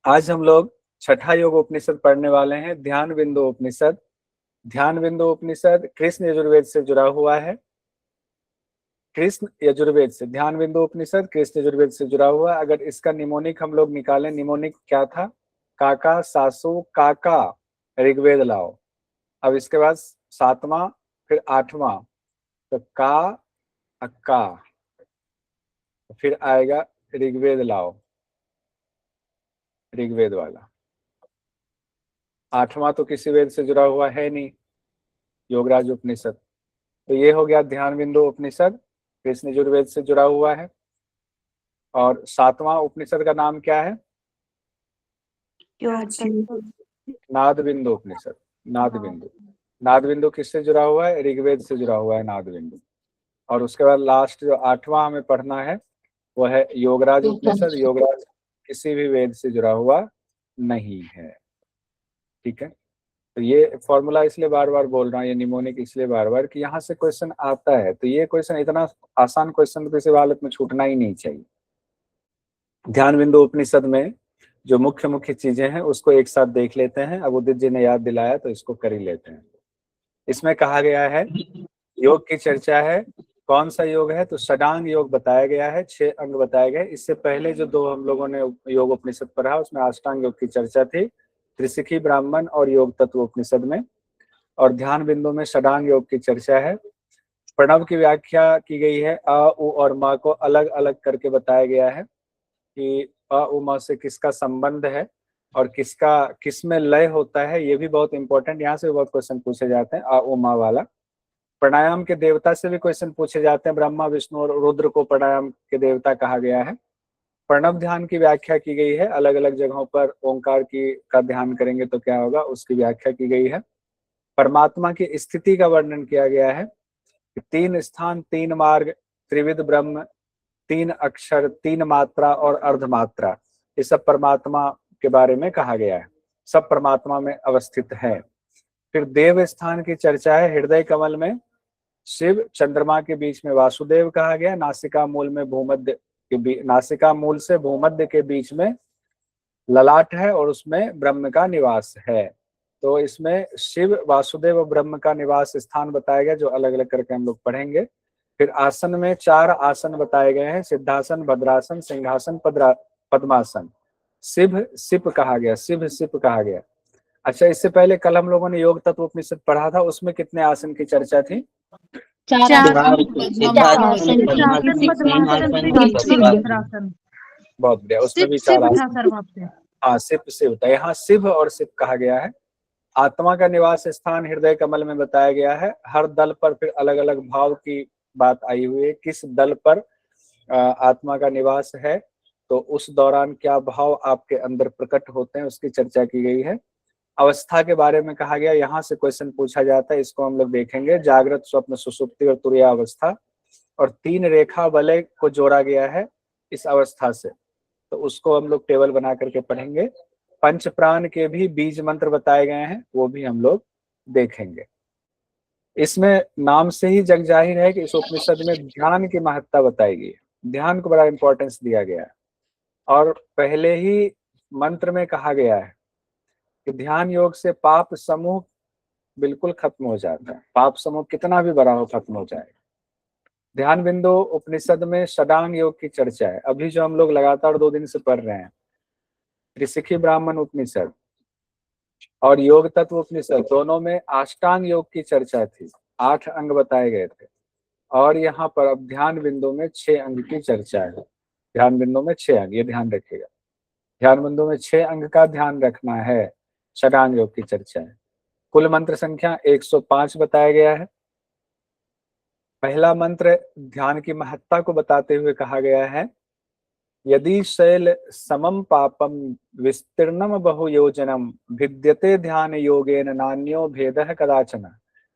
आज हम लोग छठा योग उपनिषद पढ़ने वाले हैं, ध्यान बिंदु उपनिषद। ध्यान बिंदु उपनिषद कृष्ण यजुर्वेद से जुड़ा हुआ है। कृष्ण यजुर्वेद से, ध्यान बिंदु उपनिषद कृष्ण यजुर्वेद से जुड़ा हुआ। अगर इसका निमोनिक हम लोग निकालें, निमोनिक क्या था? काका सासु काका ऋग्वेद लाओ। अब इसके बाद सातवां, फिर आठवां, तो का अक्का, फिर आएगा ऋग्वेद लाओ, ऋग्वेद वाला। आठवां तो किसी वेद से जुड़ा हुआ है नहीं, योगराज उपनिषद। तो ये हो गया ध्यान बिंदु उपनिषद, कृष्ण यजुर्वेद से जुड़ा हुआ है। और सातवां उपनिषद का नाम क्या है? नाद बिंदु उपनिषद। नाद बिंदु, नाद बिंदु किससे जुड़ा हुआ है? ऋग्वेद से जुड़ा हुआ है नाद बिंदु। और उसके बाद लास्ट जो आठवां हमें पढ़ना है वो है योगराज उपनिषद। योगराज किसी भी वेद से जुड़ा हुआ नहीं है। ठीक है, तो ये फॉर्मूला इसलिए बार बार बोल रहा हूँ, ये निमोनिक इसलिए बार बार कि यहाँ से क्वेश्चन आता है। तो ये क्वेश्चन इतना आसान क्वेश्चन तो किसी हालत में छूटना ही नहीं चाहिए। ध्यान बिंदु उपनिषद में जो मुख्य मुख्य चीजें हैं उसको एक साथ देख लेते हैं। अब उदित जी ने याद दिलाया तो इसको कर ही लेते हैं। इसमें कहा गया है, योग की चर्चा है। कौन सा योग है? तो षडांग योग बताया गया है, 6 अंग बताए गए। इससे पहले जो 2 हम लोगों ने योग उपनिषद पढ़ा उसमें अष्टांग योग की चर्चा थी, त्रिशिखी ब्राह्मण और योग तत्व उपनिषद में। और ध्यान बिंदु में षडांग योग की चर्चा है। प्रणव की व्याख्या की गई है, अ उ और म को अलग अलग करके बताया गया है कि अ उ म से किसका संबंध है और किसका किसमें लय होता है। ये भी बहुत इंपॉर्टेंट, यहाँ से भी बहुत क्वेश्चन पूछे जाते हैं अ उ म वाला। प्राणायाम के देवता से भी क्वेश्चन पूछे जाते हैं, ब्रह्मा विष्णु और रुद्र को प्राणायाम के देवता कहा गया है। प्रणव ध्यान की व्याख्या की गई है, अलग अलग जगहों पर ओंकार की का ध्यान करेंगे तो क्या होगा उसकी व्याख्या की गई है। परमात्मा की स्थिति का वर्णन किया गया है, 3 स्थान 3 मार्ग त्रिविध ब्रह्म, 3 अक्षर 3 मात्रा और अर्धमात्रा, ये सब परमात्मा के बारे में कहा गया है, सब परमात्मा में अवस्थित है। फिर देव स्थान की चर्चा है, हृदय कमल में शिव, चंद्रमा के बीच में वासुदेव कहा गया, नासिका मूल में भूमध्य के नासिका मूल से भूमध्य के बीच में ललाट है और उसमें ब्रह्म का निवास है। तो इसमें शिव, वासुदेव और ब्रह्म का निवास स्थान बताया गया, जो अलग अलग करके हम लोग पढ़ेंगे। फिर आसन में 4 आसन बताए गए हैं, सिद्धासन, भद्रासन, सिंहासन, पद्मासन। शिव सिप कहा गया, शिव सिप कहा गया। अच्छा, इससे पहले कल हम लोगों ने योग तत्व उपनिषद पढ़ा था, उसमें कितने आसन की चर्चा थी? 4 सिद्धासन, पद्मासन, भद्रासन। बहुत बढ़िया, उसमें भी 4 आसन। हाँ, शिव था, यहाँ शिव और शिव कहा गया है। आत्मा का निवास स्थान हृदय कमल में बताया गया है। हर दल पर फिर अलग अलग भाव की बात आई हुई है, किस दल पर आत्मा का निवास है तो उस दौरान क्या भाव आपके अंदर प्रकट होते हैं उसकी चर्चा की गई है। अवस्था के बारे में कहा गया, यहाँ से क्वेश्चन पूछा जाता है, इसको हम लोग देखेंगे। जागृत, स्वप्न, सुषुप्ति और तुरीया अवस्था, और 3 रेखा वलय को जोड़ा गया है इस अवस्था से, तो उसको हम लोग टेबल बना करके पढ़ेंगे। पंच प्राण के भी बीज मंत्र बताए गए हैं, वो भी हम लोग देखेंगे। इसमें नाम से ही जग जाहिर है कि इस उपनिषद में ध्यान की महत्ता बताई गई है, ध्यान को बड़ा इंपॉर्टेंस दिया गया है। और पहले ही मंत्र में कहा गया है कि ध्यान योग से पाप समूह बिल्कुल खत्म हो जाता है, पाप समूह कितना भी बड़ा हो खत्म हो जाएगा। ध्यान बिंदु उपनिषद में षडांग योग की चर्चा है, अभी जो हम लोग लगातार 2 दिन से पढ़ रहे हैं। त्रिशिखी ब्राह्मण उपनिषद और योग तत्व उपनिषद दोनों में अष्टांग योग की चर्चा थी, 8 अंग बताए गए थे। और यहाँ पर अब ध्यान बिंदु में 6 अंग की चर्चा है। ध्यान बिंदु में 6 अंग, ये ध्यान रखिएगा, ध्यान बिंदु में 6 अंग का ध्यान रखना है। षडांग योग की चर्चा है। कुल मंत्र संख्या 105 बताया गया है। पहला मंत्र ध्यान की महत्ता को बताते हुए कहा गया है, यदि शैल समम पापम विस्तीर्णम बहुयोजनम भिद्यते ध्यान योगेन नान्यो भेदः कदाचन।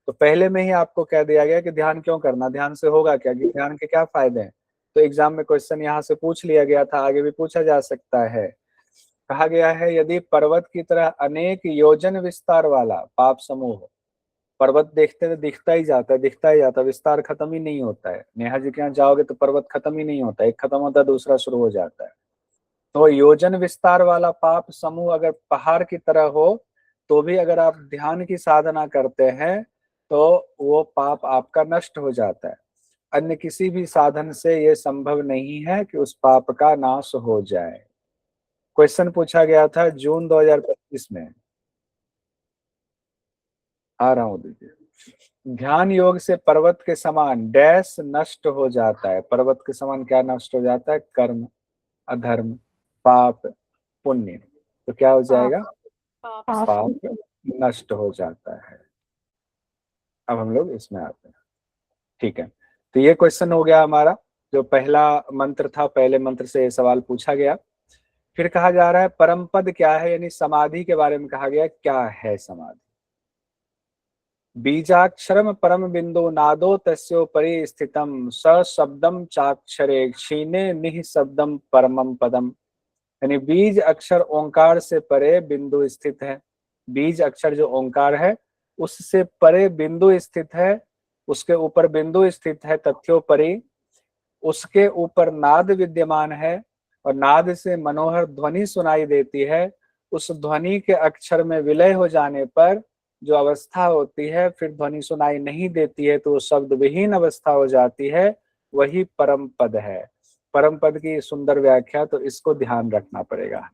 तो पहले में ही आपको कह दिया गया कि ध्यान क्यों करना, ध्यान से होगा क्या, कि ध्यान के क्या फायदे हैं। तो एग्जाम में क्वेश्चन यहाँ से पूछ लिया गया था, आगे भी पूछा जा सकता है। कहा गया है, यदि पर्वत की तरह अनेक योजन विस्तार वाला पाप समूह हो, पर्वत देखते तो दिखता ही जाता है, दिखता ही जाता है, विस्तार खत्म ही नहीं होता है। नेहा जी के यहाँ जाओगे तो पर्वत खत्म ही नहीं होता है, एक खत्म होता है दूसरा शुरू हो जाता है। तो योजन विस्तार वाला पाप समूह अगर पहाड़ की तरह हो तो भी अगर आप ध्यान की साधना करते हैं तो वो पाप आपका नष्ट हो जाता है। अन्य किसी भी साधन से ये संभव नहीं है कि उस पाप का नाश हो जाए। क्वेश्चन पूछा गया था जून 2025 में, आ रहा हूं दीजिए। ध्यान योग से पर्वत के समान डैश नष्ट हो जाता है। पर्वत के समान क्या नष्ट हो जाता है? कर्म, अधर्म, पाप, पुण्य। तो क्या हो जाएगा? पाप नष्ट हो जाता है। अब हम लोग इसमें आते हैं, ठीक है। तो ये क्वेश्चन हो गया हमारा, जो पहला मंत्र था, पहले मंत्र से ये सवाल पूछा गया। फिर कहा जा रहा है परम पद क्या है, यानी समाधि के बारे में कहा गया क्या है समाधि। बीजाक्षरम परम बिंदु नादो तस्योपरि स्थितम स शब्दम चाक्षरे क्षीणे निःशब्दम परमम पदम। यानी बीज अक्षर ओंकार से परे बिंदु स्थित है। बीज अक्षर जो ओंकार है उससे परे बिंदु स्थित है, उसके ऊपर बिंदु स्थित है तथ्योपरि, उसके ऊपर नाद विद्यमान है और नाद से मनोहर ध्वनि सुनाई देती है। उस ध्वनि के अक्षर में विलय हो जाने पर जो अवस्था होती है, फिर ध्वनि सुनाई नहीं देती है तो वो शब्द विहीन अवस्था हो जाती है, वही परम पद है। परम पद की सुंदर व्याख्या, तो इसको ध्यान रखना पड़ेगा।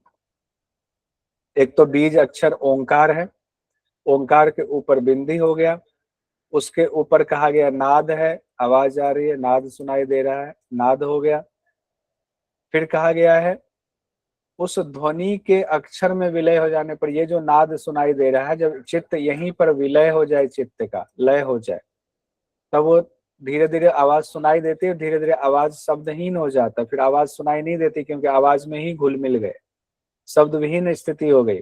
एक तो बीज अक्षर ओंकार है, ओंकार के ऊपर बिंदी हो गया, उसके ऊपर कहा गया नाद है, आवाज आ रही है, नाद सुनाई दे रहा है, नाद हो गया। फिर कहा गया है उस ध्वनि के अक्षर में विलय हो जाने पर, ये जो नाद सुनाई दे रहा है, जब चित्त यहीं पर विलय हो जाए, चित्त का लय हो जाए, तब वो धीरे धीरे आवाज सुनाई देती है, धीरे धीरे आवाज शब्दहीन हो जाता है, फिर आवाज सुनाई नहीं देती क्योंकि आवाज में ही घुल मिल गए, शब्द विहीन स्थिति हो गई।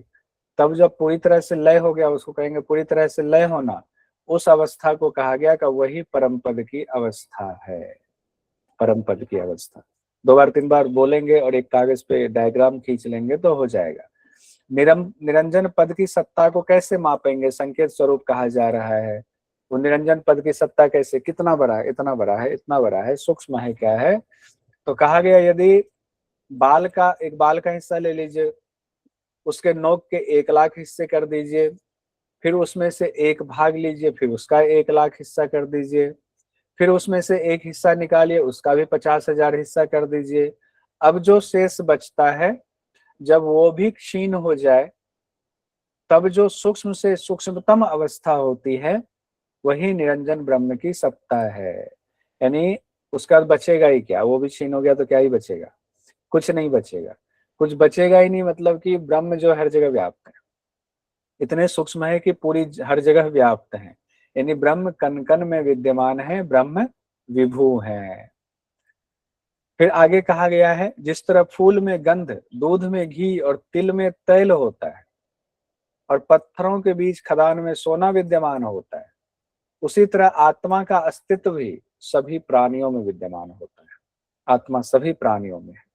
तब जब पूरी तरह से लय हो गया, उसको कहेंगे पूरी तरह से लय होना, उस अवस्था को कहा गया कि वही परम पद की अवस्था है। परम पद की अवस्था 2 बार 3 बार बोलेंगे और एक कागज पे डायग्राम खींच लेंगे तो हो जाएगा। निरंजन पद की सत्ता को कैसे मापेंगे? संकेत स्वरूप कहा जा रहा है। वो निरंजन पद की सत्ता कैसे, कितना बड़ा है, इतना बड़ा है, इतना बड़ा है, सूक्ष्म है, क्या है? तो कहा गया यदि एक बाल का हिस्सा ले लीजिए, उसके नोक के 1,00,000 हिस्से कर दीजिए, फिर उसमें से एक भाग लीजिए, फिर उसका 1,00,000 हिस्सा कर दीजिए, फिर उसमें से एक हिस्सा निकालिए, उसका भी 50,000 हिस्सा कर दीजिए। अब जो शेष बचता है, जब वो भी क्षीण हो जाए, तब जो सूक्ष्म से सूक्ष्मतम अवस्था होती है, वही निरंजन ब्रह्म की सत्ता है। यानी उसका बचेगा ही क्या? वो भी क्षीण हो गया तो क्या ही बचेगा? कुछ नहीं बचेगा। कुछ बचेगा ही नहीं, मतलब कि ब्रह्म जो हर जगह व्याप्त है, इतने सूक्ष्म है कि पूरी हर जगह व्याप्त है। यानी ब्रह्म कण कण में विद्यमान है, ब्रह्म विभू है। फिर आगे कहा गया है जिस तरह फूल में गंध, दूध में घी और तिल में तैल होता है, और पत्थरों के बीच खदान में सोना विद्यमान होता है, उसी तरह आत्मा का अस्तित्व भी सभी प्राणियों में विद्यमान होता है। आत्मा सभी प्राणियों में है।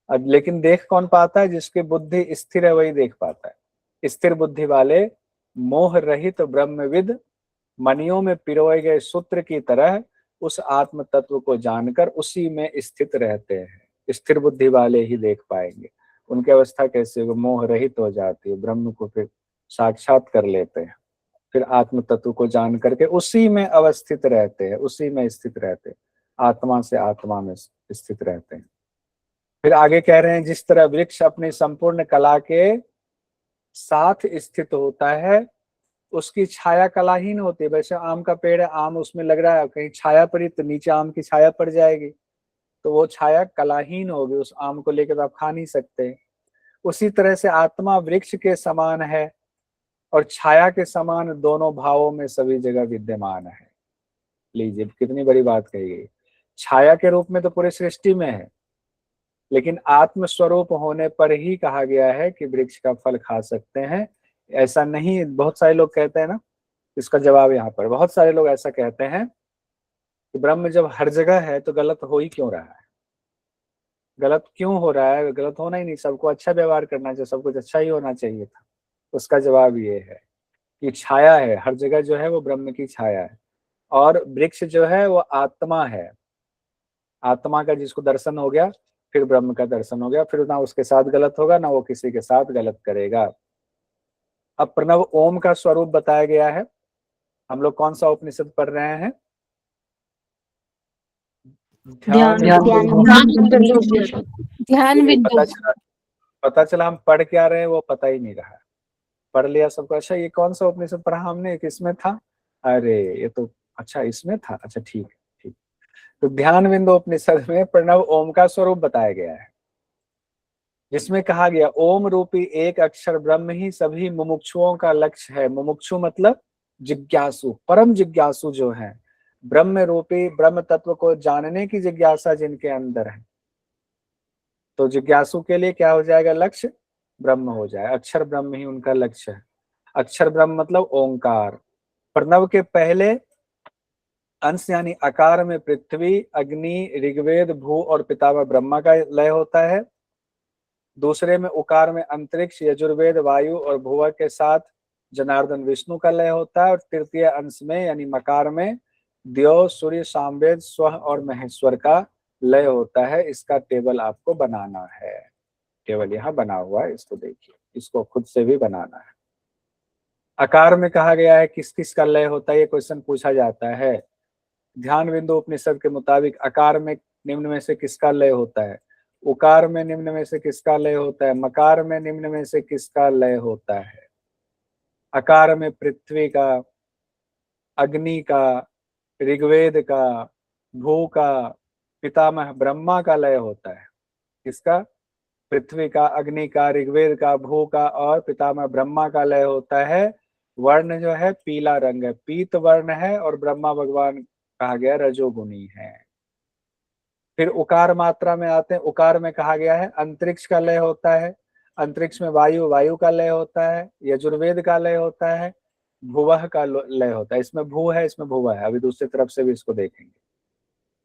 अब लेकिन देख कौन पाता है? जिसकी बुद्धि स्थिर है वही देख पाता है। स्थिर बुद्धि वाले मोह रहित ब्रह्मविद मणियों में पिरोए गए सूत्र की तरह उस आत्म तत्व को जानकर उसी में स्थित रहते हैं। स्थिर बुद्धि वाले ही देख पाएंगे। उनकी अवस्था कैसे होगी? मोह रहित हो जाती है, ब्रह्म को फिर साक्षात कर लेते हैं, फिर आत्म तत्व को जान करके उसी में अवस्थित रहते हैं, उसी में स्थित रहते हैं, आत्मा से आत्मा में स्थित रहते हैं। फिर आगे कह रहे हैं जिस तरह वृक्ष अपनी संपूर्ण कला के साथ स्थित होता है, उसकी छाया कलाहीन होती है। वैसे आम का पेड़ है, आम उसमें लग रहा है, कहीं छाया पड़ी तो नीचे आम की छाया पड़ जाएगी, तो वो छाया कलाहीन होगी, उस आम को लेकर आप खा नहीं सकते। उसी तरह से आत्मा वृक्ष के समान है और छाया के समान दोनों भावों में सभी जगह विद्यमान है। लीजिए कितनी बड़ी बात कही गई। छाया के रूप में तो पूरे सृष्टि में है, लेकिन आत्म स्वरूप होने पर ही कहा गया है कि वृक्ष का फल खा सकते हैं। ऐसा नहीं, बहुत सारे लोग कहते हैं ना, इसका जवाब यहाँ पर बहुत सारे लोग ऐसा कहते हैं कि ब्रह्म जब हर जगह है तो गलत हो ही क्यों रहा है? गलत क्यों हो रहा है? गलत होना ही नहीं, सबको अच्छा व्यवहार करना चाहिए, सब कुछ अच्छा ही होना चाहिए था। उसका जवाब ये है कि छाया है, हर जगह जो है वो ब्रह्म की छाया है, और वृक्ष जो है वो आत्मा है। आत्मा का जिसको दर्शन हो गया, फिर ब्रह्म का दर्शन हो गया, फिर ना उसके साथ गलत होगा ना वो किसी के साथ गलत करेगा। अब प्रणव ओम का स्वरूप बताया गया है। हम लोग कौन सा उपनिषद पढ़ रहे हैं? ध्यान ध्यान बिंदु। पता चला हम पढ़ क्या रहे हैं वो पता ही नहीं रहा। पढ़ लिया सबको, अच्छा ये कौन सा उपनिषद पढ़ा हमने, किसमें था, अरे ये तो अच्छा इसमें था, अच्छा ठीक है ठीक। तो ध्यान बिंदु उपनिषद में प्रणव ओम का स्वरूप बताया गया है, जिसमें कहा गया ओम रूपी एक अक्षर ब्रह्म ही सभी मुमुक्षुओं का लक्ष्य है। मुमुक्षु मतलब जिज्ञासु, परम जिज्ञासु जो है, ब्रह्म रूपी ब्रह्म तत्व को जानने की जिज्ञासा जिनके अंदर है, तो जिज्ञासु के लिए क्या हो जाएगा लक्ष्य, ब्रह्म हो जाए। अक्षर ब्रह्म ही उनका लक्ष्य है। अक्षर ब्रह्म मतलब ओंकार। प्रणव के पहले अंश यानी आकार में पृथ्वी, अग्नि, ऋग्वेद, भू और पितामह ब्रह्मा का लय होता है। दूसरे में उकार में अंतरिक्ष, यजुर्वेद, वायु और भुवा के साथ जनार्दन विष्णु का लय होता है। और तृतीय अंश में यानी मकार में द्यो, सूर्य, सामवेद, स्व और महेश्वर का लय होता है। इसका टेबल आपको बनाना है, टेबल यहाँ बना हुआ है, इसको देखिए, इसको खुद से भी बनाना है। आकार में कहा गया है किस किस का लय होता है, ये क्वेश्चन पूछा जाता है। ध्यान बिंदु उपनिषद के मुताबिक आकार में निम्न में से किसका लय होता है, उकार में निम्न में से किसका लय होता है, मकार में निम्न में से किसका लय होता है। आकार में पृथ्वी का, अग्नि का, ऋग्वेद का, भू का, पितामह ब्रह्मा का लय होता है। किसका, पृथ्वी का, अग्नि का, ऋग्वेद का, भू का और पितामह ब्रह्मा का लय होता है। वर्ण जो है पीला रंग है, पीत वर्ण है, और ब्रह्मा भगवान कहा गया रजोगुणी है। फिर उकार मात्रा में आते हैं। उकार में कहा गया है अंतरिक्ष का लय होता है। अंतरिक्ष में वायु, वायु का लय होता है। यजुर्वेद का लय होता है। भुवः का लय होता है। इसमें भू है, इसमें भुवः है, अभी दूसरी तरफ से भी इसको देखेंगे।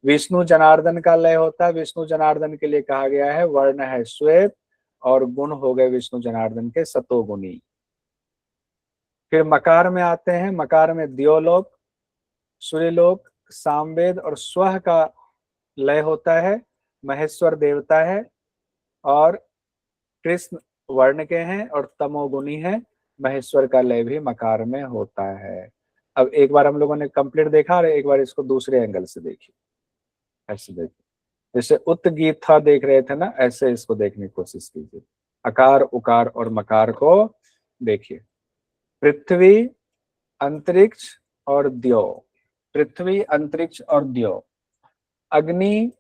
विष्णु जनार्दन का लय होता है। विष्णु जनार्दन के लिए कहा गया है वर्ण है श्वेत और गुण हो गए विष्णु जनार्दन के सतोगुणी। फिर मकार में आते हैं। मकार में द्योलोक, सूर्यलोक, सामवेद और स्व का लय होता है। महेश्वर देवता है और कृष्ण वर्ण के हैं और तमोगुणी है। महेश्वर का लय भी मकार में होता है। अब एक बार हम लोगों ने कंप्लीट देखा और एक बार इसको दूसरे एंगल से देखिए, ऐसे देखिए, जैसे उत गीत था देख रहे थे ना, ऐसे इसको देखने की कोशिश कीजिए। अकार, उकार और मकार को देखिए। पृथ्वी, अंतरिक्ष और द्यो, पृथ्वी, अंतरिक्ष और द्यो, अग्नि,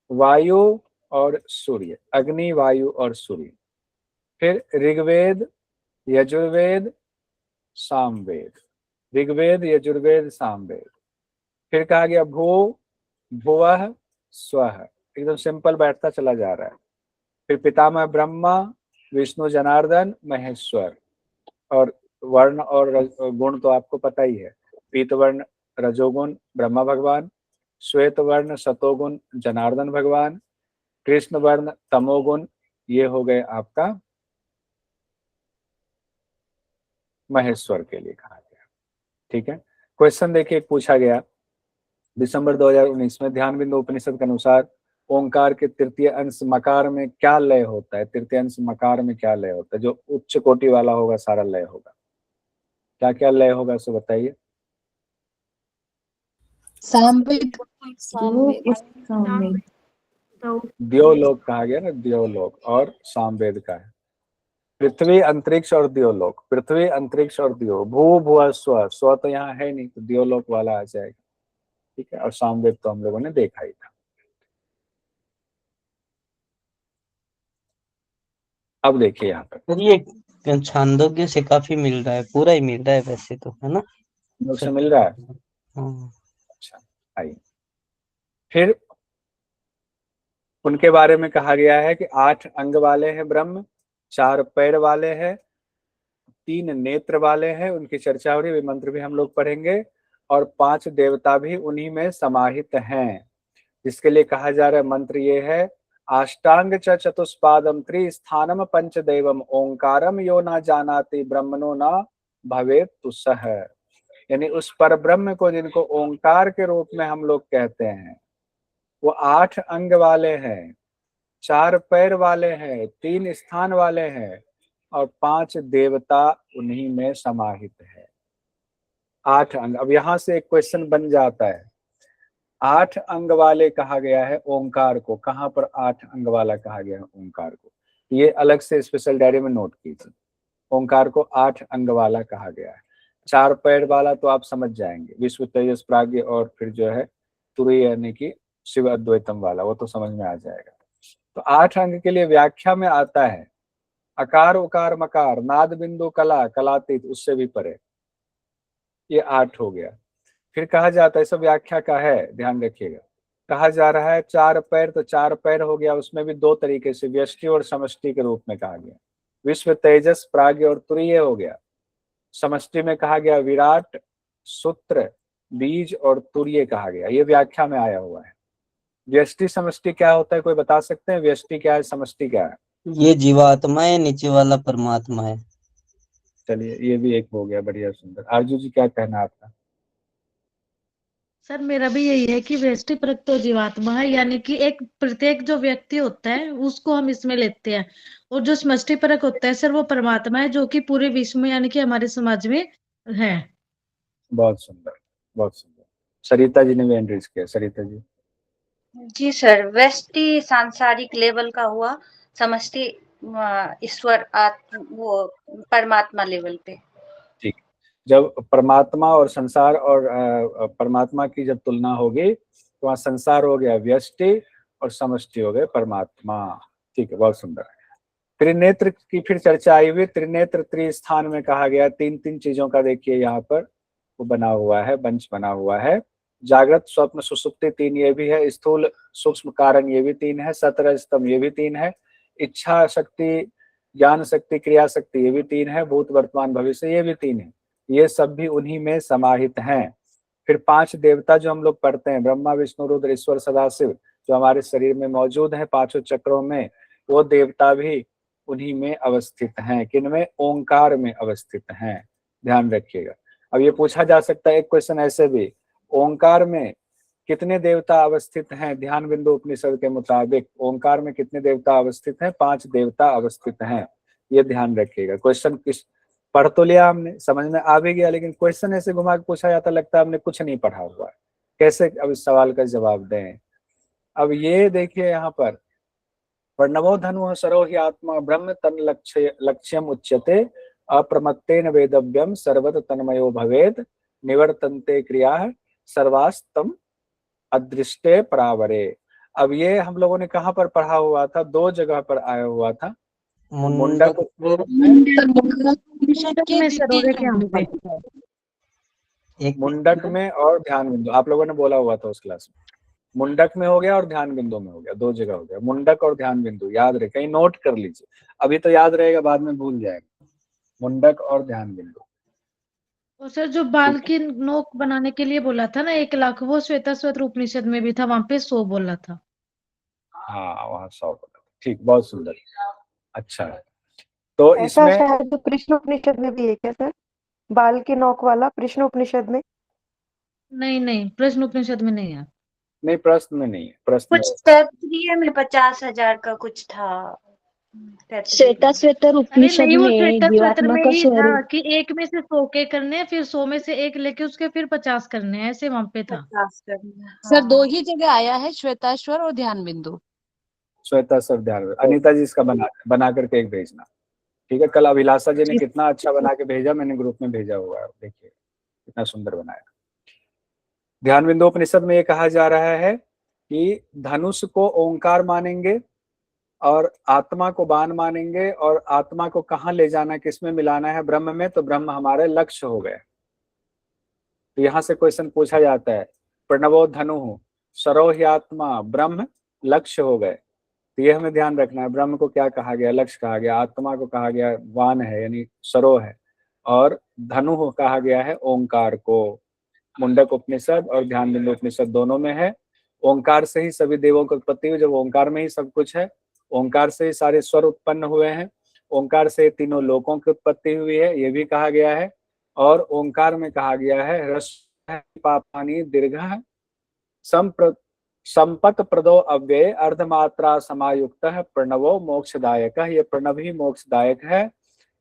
वायु और सूर्य, अग्नि, वायु और सूर्य। फिर ऋग्वेद, यजुर्वेद, सामवेद, ऋग्वेद, यजुर्वेद, सामवेद। फिर कहा गया भू, भुवः, स्वः, एकदम सिंपल बैठता चला जा रहा है। फिर पितामह ब्रह्मा, विष्णु जनार्दन, महेश्वर। और वर्ण और गुण तो आपको पता ही है। पीत वर्ण रजोगुण ब्रह्मा भगवान, श्वेत वर्ण सतोगुण जनार्दन भगवान, कृष्ण वर्ण तमोगुण, ये हो गए आपका महेश्वर के लिए कहा गया। ठीक है, क्वेश्चन देखिए पूछा गया दिसंबर 2019 में, ध्यान बिंदु उपनिषद के अनुसार ओंकार के तृतीय अंश मकार में क्या लय होता है। तृतीय अंश मकार में क्या लय होता है, जो उच्च कोटि वाला होगा सारा लय होगा। क्या क्या लय होगा सो बताइए। सामवेद। द्योलोक कहा गया ना, द्योलोक और सामवेद का है। पृथ्वी, अंतरिक्ष और द्योलोक, पृथ्वी, अंतरिक्ष और द्यो, भू, भुव, स्व, स्व तो यहाँ है नहीं तो द्योलोक वाला आ जाएगा। ठीक है, और सामवेद तो हम लोगों ने देखा ही था। अब देखिए यहाँ पर सर ये छांदोग्य से काफी मिल रहा है, पूरा ही मिल रहा है वैसे तो, है ना लोग से सर? मिल रहा है। हाँ। अच्छा, आइए फिर उनके बारे में कहा गया है कि 8 अंग वाले हैं ब्रह्म, 4 पैर वाले हैं, 3 नेत्र वाले हैं, उनकी चर्चा हो रही है, मंत्र भी हम लोग पढ़ेंगे। और 5 देवता भी उन्हीं में समाहित हैं, जिसके लिए कहा जा रहा है मंत्र ये है अष्टांग च चतुष्पादम त्रिस्थानम पंचदेवम ओंकारम यो ना जानाति ब्रह्मणो ना भवेत तुसह। यानी उस पर ब्रह्म को जिनको ओंकार के रूप में हम लोग कहते हैं, वो 8 अंग वाले हैं। 4 पैर वाले हैं, 3 स्थान वाले हैं और 5 देवता उन्हीं में समाहित है। 8 अंग। अब यहां से एक क्वेश्चन बन जाता है, 8 अंग वाले कहा गया है ओंकार को, कहां पर 8 अंग वाला कहा गया है ओंकार को, ये अलग से स्पेशल डायरी में नोट कीजिए। ओंकार को 8 अंग वाला कहा गया है। 4 पैर वाला तो आप समझ जाएंगे, विश्व तेजस प्राज्ञ और फिर जो है तुरीय यानी कि शिव अद्वैतम वाला, वो तो समझ में आ जाएगा। तो 8 अंग के लिए व्याख्या में आता है अकार उकार मकार नाद बिंदु कला कलातीत उससे भी परे, ये 8 हो गया। फिर कहा जाता है, सब व्याख्या का है, ध्यान रखिएगा। कहा जा रहा है 4 पैर, तो 4 पैर हो गया, उसमें भी 2 तरीके से व्यष्टि और समष्टि के रूप में कहा गया। विश्व तेजस प्राज्ञ और तुरीय हो गया। समष्टि में कहा गया विराट, सूत्र, बीज और तुरीय कहा गया, ये व्याख्या में आया हुआ है। व्यष्टि समष्टि क्या होता है, कोई बता सकते हैं? व्यष्टि क्या है, समष्टि क्या है? ये जीवात्मा है, नीचे वाला परमात्मा है। चलिए ये भी एक हो गया, बढ़िया सुंदर। आरजू जी क्या कहना है आपका? सर मेरा भी यही है कि व्यष्टि परक तो जीवात्मा है, यानी कि एक प्रत्येक जो व्यक्ति होता है उसको हम इसमें लेते हैं, और जो समष्टि परक होता है सर वो परमात्मा है जो कि पूरे विश्व में यानी कि हमारे समाज में है। बहुत सुंदर, बहुत सुंदर। सरिता जी ने भी एंट्रीज किया। सरिता जी। जी सर, व्यष्टि सांसारिक लेवल का हुआ, समष्टि ईश्वर वो परमात्मा लेवल पे। ठीक। जब परमात्मा और संसार और परमात्मा की जब तुलना होगी तो वहां संसार हो गया व्यष्टि और समष्टि हो गए परमात्मा। ठीक है, बहुत सुंदर। त्रिनेत्र की फिर चर्चा आई हुई। त्रिनेत्र त्रिस्थान में कहा गया, 3 चीजों का देखिए यहाँ पर वो बना हुआ है, बंच बना हुआ है। जागृत स्वप्न सुसुप्ति 3 ये भी है, स्थूल सूक्ष्म कारण ये भी 3 है, सतरज स्तंभ ये भी 3 है, इच्छा शक्ति ज्ञान शक्ति क्रिया शक्ति ये भी 3 है, भूत वर्तमान भविष्य ये भी 3 है, ये सब भी उन्हीं में समाहित हैं। फिर 5 देवता जो हम लोग पढ़ते हैं, ब्रह्मा विष्णु रुद्र ईश्वर सदाशिव, जो हमारे शरीर में मौजूद है 5 चक्रों में, वो देवता भी उन्हीं में अवस्थित हैं। किनमें? ओंकार में अवस्थित हैं, ध्यान रखिएगा। अब ये पूछा जा सकता है एक क्वेश्चन ऐसे भी, ओंकार में कितने देवता अवस्थित हैं? ध्यान बिंदु उपनिषद के मुताबिक ओंकार में कितने देवता अवस्थित हैं? 5 देवता अवस्थित हैं, ये ध्यान रखिएगा। क्वेश्चन किस पढ़ तो लिया हमने, समझ में आ भी गया, लेकिन क्वेश्चन ऐसे घुमा के पूछा जाता, लगता है हमने कुछ नहीं पढ़ा हुआ है, कैसे अब इस सवाल का जवाब दें। अब ये देखिए यहाँ पर, प्रणवो धनु सरो ही आत्मा ब्रह्म तन लक्ष्यम उच्यते अप्रमत्तेन वेदव्यम सर्वत तन्मयो भवेद निवर्तन्ते क्रिया सर्वास्तम अदृष्टे परावरे। अब ये हम लोगों ने कहाँ पर पढ़ा हुआ था? 2 जगह पर आया हुआ था, मुंडक में सरोरे के हम पे एक मुंडक में और ध्यान बिंदु, आप लोगों ने बोला हुआ था उस क्लास में। मुंडक में हो गया और ध्यान बिंदु में हो गया, 2 जगह हो गया, मुंडक और ध्यान बिंदु, याद रहे, कहीं नोट कर लीजिए, अभी तो याद रहेगा, बाद में भूल जाएगा। मुंडक और ध्यान बिंदु। और सर जो बाल की नोक बनाने के लिए बोला था ना 1 लाख, वो श्वेताश्वतर उपनिषद में भी था, वहां पे 100 बोला था। हाँ वहाँ 100 बोला था। ठीक, बहुत सुंदर। अच्छा, तो ऐसा इसमें शायद जो कृष्ण उपनिषद में भी है क्या सर, बाल के नोक वाला कृष्ण उपनिषद में? नहीं नहीं, प्रश्न उपनिषद में नहीं है। नहीं, प्रश्न में नहीं है, प्रश्न कुछ तैत्तिरीय में 50,000 का कुछ था। श्वेताश्वतर अरे उपनिषद नहीं, वो में श्वेताश्वतर जीवात्मा में का ही था स्वरूप। कि 1 में से 100 के करने हैं, फिर 100 में से 1 लेके उसके फिर 50 करने हैं, ऐसे वहां पे था। 50 करना, सर 2 हाँ। ही जगह आया है, श्वेताश्वर और ध्यान बिंदु। श्वेता सर ध्यान रहे। अनीता जी इसका बना करके एक भेजना, ठीक है। कल अभिलाषा जी ने कितना अच्छा बना के भेजा, मैंने ग्रुप में भेजा हुआ है, देखिए कितना सुंदर बनाया। ध्यान बिंदु उपनिषद में ये कहा जा रहा है कि धनुष को ओंकार मानेंगे और आत्मा को बाण मानेंगे, और आत्मा को कहाँ ले जाना, किसमें मिलाना है? ब्रह्म में, तो ब्रह्म हमारे लक्ष्य हो गए। तो यहाँ से क्वेश्चन पूछा जाता है, प्रणवो धनु सरो ही आत्मा ब्रह्म लक्ष्य हो गए, तो ये हमें ध्यान रखना है। ब्रह्म को क्या कहा गया? लक्ष्य कहा गया। आत्मा को कहा गया वान है यानी सरो है, और धनु कहा गया है ओंकार को। मुंडक उपनिषद और ध्यान बिंदु उपनिषद दोनों में है। ओंकार से ही सभी देवों की उत्पत्ति हुई, जब ओंकार में ही सब कुछ है, ओंकार से ही सारे स्वर उत्पन्न हुए हैं, ओंकार से तीनों लोकों की उत्पत्ति हुई है, ये भी कहा गया है। और ओंकार में कहा गया है रस पापानी दीर्घ संप्र संपक प्रदो अव्यय अर्धमात्रा समायुक्त प्रणवो मोक्षदायक। ये प्रणव ही मोक्षदायक है।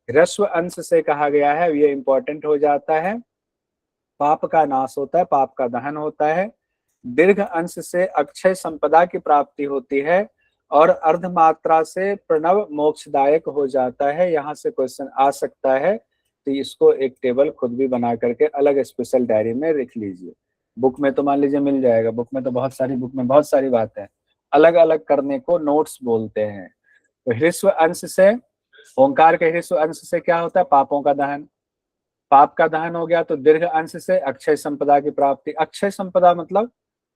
ह्रस्व अंश से कहा गया है, ये इंपॉर्टेंट हो जाता है। पाप का नाश होता है, पाप का दहन होता है। दीर्घ अंश से अक्षय संपदा की प्राप्ति होती है और अर्धमात्रा से प्रणव मोक्षदायक हो जाता है। यहाँ से क्वेश्चन आ सकता है, तो इसको एक टेबल खुद भी बना करके अलग स्पेशल डायरी में लिख लीजिए। बुक में तो मान लीजिए मिल जाएगा, बुक में तो बहुत सारी बातें अलग अलग करने को नोट्स बोलते हैं। तो ह्रस्व अंश से, ओंकार के ह्रस्व अंश से क्या होता है? पापों का दहन। पाप का दहन हो गया तो दीर्घ अंश से अक्षय संपदा की प्राप्ति। अक्षय संपदा मतलब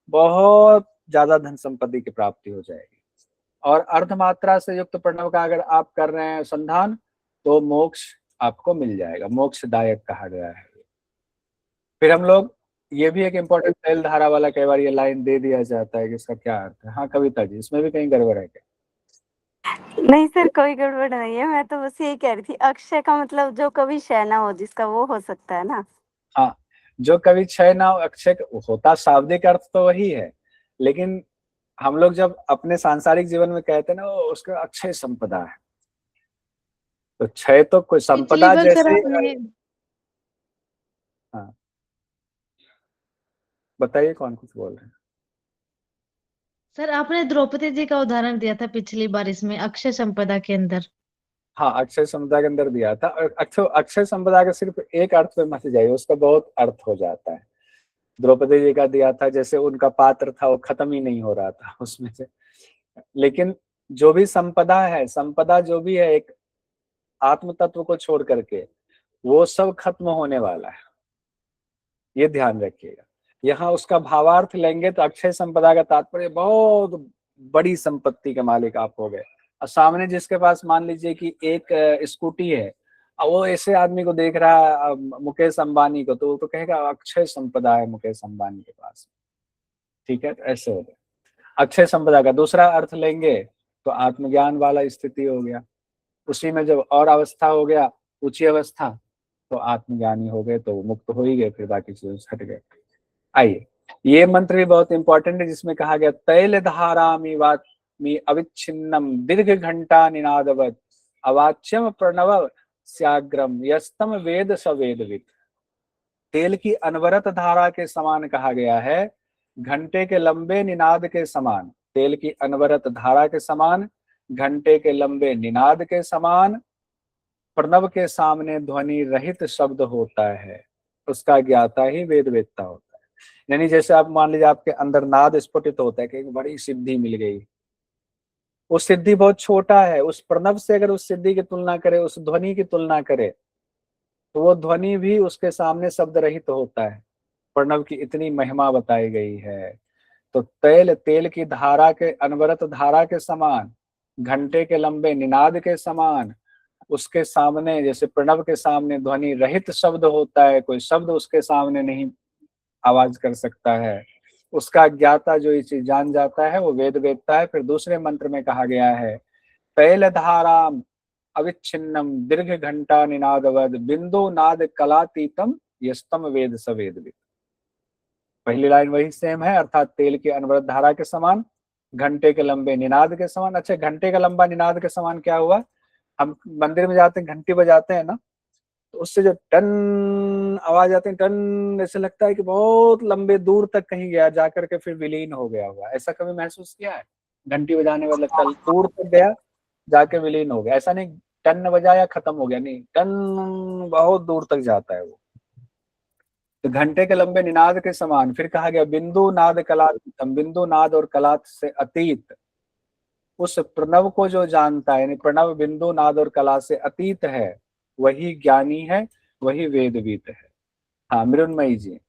बहुत ज्यादा धन संपत्ति की प्राप्ति हो जाएगी। और अर्धमात्रा से युक्त प्रणव का अगर आप कर रहे हैं संधान तो मोक्ष आपको मिल जाएगा, मोक्षदायक कहा गया है। फिर हम लोग, ये भी एक इम्पोर्टेंट तैल धारा वाला कई बार ये लाइन दे दिया जाता है कि इसका क्या अर्थ है। हाँ कविता जी, इसमें भी कहीं गड़बड़ है क्या? नहीं सर, कोई गड़बड़ नहीं है। मैं तो बस यही कह रही थी, अक्षय का मतलब जो कभी क्षय ना हो, जिसका, वो हो सकता है ना। हाँ, जो कभी क्षय ना हो, अक्षय होता, शाब्दिक अर्थ तो वही है, लेकिन हम लोग जब अपने सांसारिक जीवन में कहते हैं ना उसका अक्षय संपदा है, तो क्षय तो कोई संपदा पिछली बार सर जैसे। आपने, हाँ बताइए, कौन कुछ बोल रहे हैं? सर आपने द्रौपदी जी का उदाहरण दिया था पिछली बार इसमें अक्षय संपदा के अंदर। हाँ, अक्षय संपदा के अंदर दिया था। अक्षय संपदा का सिर्फ एक अर्थ पे मत जाइए, उसका बहुत अर्थ हो जाता है। द्रौपदी जी का दिया था, जैसे उनका पात्र था वो खत्म ही नहीं हो रहा था उसमें से। लेकिन जो भी संपदा है, संपदा जो भी है एक आत्म तत्व को छोड़ करके, वो सब खत्म होने वाला है, ये ध्यान रखिएगा। यहाँ उसका भावार्थ लेंगे तो अक्षय संपदा का तात्पर्य बहुत बड़ी संपत्ति के मालिक आप हो गए। और सामने जिसके पास मान लीजिए कि एक स्कूटी है, और वो ऐसे आदमी को देख रहा है, मुकेश अंबानी को, तो वो तो कहेगा अक्षय संपदा है मुकेश अंबानी के पास। ठीक है, तो ऐसे हो गया। अक्षय संपदा का दूसरा अर्थ लेंगे तो आत्मज्ञान वाला स्थिति हो गया। उसी में जब और अवस्था हो गया, ऊंची अवस्था, तो आत्मज्ञानी हो गए, तो मुक्त हो ही गए, फिर बाकी चीजें हट गए। आइए, ये मंत्र भी बहुत इंपॉर्टेंट है, जिसमें कहा गया तैल धारामी वात्मी अविच्छिन्नम दीर्घ घंटा निनादवत अवाच्यम प्रणव स्याग्रम यस्तम वेद सवेदविद। तेल की अनवरत धारा के समान कहा गया है, घंटे के लंबे निनाद के समान। तेल की अनवरत धारा के समान, घंटे के लंबे निनाद के समान प्रणव के सामने ध्वनि रहित शब्द होता है, उसका ज्ञाता ही वेद वेदता होता है। यानी जैसे आप मान लीजिए आपके अंदर नाद स्फुटित होता है कि एक बड़ी सिद्धि मिल गई, वो सिद्धि बहुत छोटा है, उस प्रणव से अगर उस सिद्धि की तुलना करे, उस ध्वनि की तुलना करे, तो वो ध्वनि भी उसके सामने शब्द रहित होता है। प्रणव की इतनी महिमा बताई गई है। तो तेल की धारा के अनवरत धारा के समान, घंटे के लंबे निनाद के समान, उसके सामने, जैसे प्रणव के सामने ध्वनि रहित शब्द होता है, कोई शब्द उसके सामने नहीं आवाज कर सकता है, उसका ज्ञाता जो ये चीज जान जाता है वो वेद वेदता है। फिर दूसरे मंत्र में कहा गया है तैल धाराम अविच्छिन्नम दीर्घ घंटा निनादवद बिंदु नाद कलातीतम यस्तम वेद सवेदविद। पहली लाइन वही सेम है, अर्थात तेल की अनवरत धारा के समान, घंटे के लंबे निनाद के समान। अच्छा, घंटे का लंबा निनाद के समान क्या हुआ? हम मंदिर में जाते हैं, घंटी बजाते हैं ना, तो उससे जो टन आवाज आती है, टन, ऐसे लगता है कि बहुत लंबे दूर तक कहीं गया, जाकर के फिर विलीन हो गया हुआ। ऐसा कभी महसूस किया है? घंटी बजाने वाला लगता है दूर तक गया, जाके विलीन हो गया। ऐसा नहीं टन बजाया खत्म हो गया, नहीं, टन बहुत दूर तक जाता है वो। तो घंटे के लंबे निनाद के समान। फिर कहा गया बिंदु नाद कलातीतम, बिंदु नाद और कलात से अतीत उस प्रणव को जो जानता है, यानी प्रणव बिंदु नाद और कला से अतीत है, वही ज्ञानी है, वही वेदविद है। हाँ मृण्मयी जी।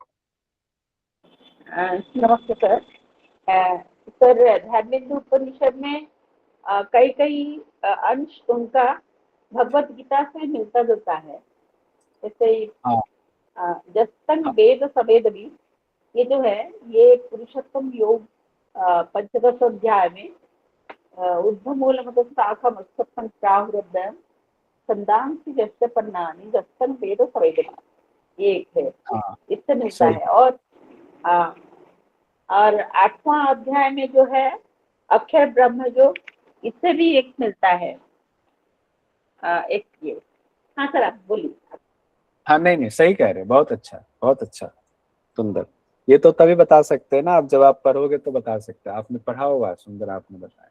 नमस्ते सर। सर, धर्मेंद्र उपनिषद में कई कई अंश उनका भगवत गीता से मिलता जुलता है। जैसे जस्तन वेद सवेदविद, ये जो है ये पुरुषोत्तम योग पंचदश अध्याय में उद्धमूल मतलब शाखा मस्तपन प्राहुरब्धम संदांसी जस्य पन्नानि जस्तन वेद सवेदविद, ये एक है, इससे मिलता है। और और 8वां अध्याय में जो है अक्षर ब्रह्म, जो इससे भी एक मिलता है एक ये। हाँ सर, आप बोलिए। हाँ नहीं नहीं, सही कह रहे हैं, बहुत अच्छा, बहुत अच्छा, सुंदर। ये तो तभी बता सकते हैं ना, आप जब आप पढ़ोगे तो बता सकते हैं, आपने पढ़ा होगा, सुंदर आपने बताया।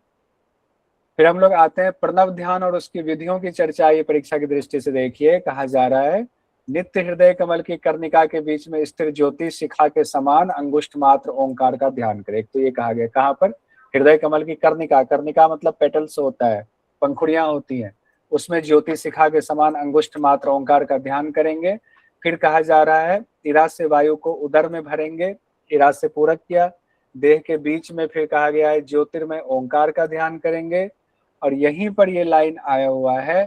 फिर हम लोग आते हैं प्रणव ध्यान और उसकी विधियों की चर्चा। ये परीक्षा की दृष्टि से देखिए, कहा जा रहा है नित्य हृदय कमल की कर्णिका के बीच में स्थिर ज्योति शिखा के समान अंगुष्ठ मात्र ओंकार का ध्यान करे। एक तो ये कहा गया, कहाँ पर? हृदय कमल की कर्णिका, कर्णिका मतलब पेटल्स होता है, पंखुड़ियां होती हैं, उसमें ज्योति शिखा के समान अंगुष्ठ मात्र ओंकार का ध्यान करेंगे। फिर कहा जा रहा है इरा से वायु को उदर में भरेंगे, इरा से पूरक किया, देह के बीच में फिर कहा गया है ज्योतिर्मय ओंकार का ध्यान करेंगे। और यहीं पर ये लाइन आया हुआ है,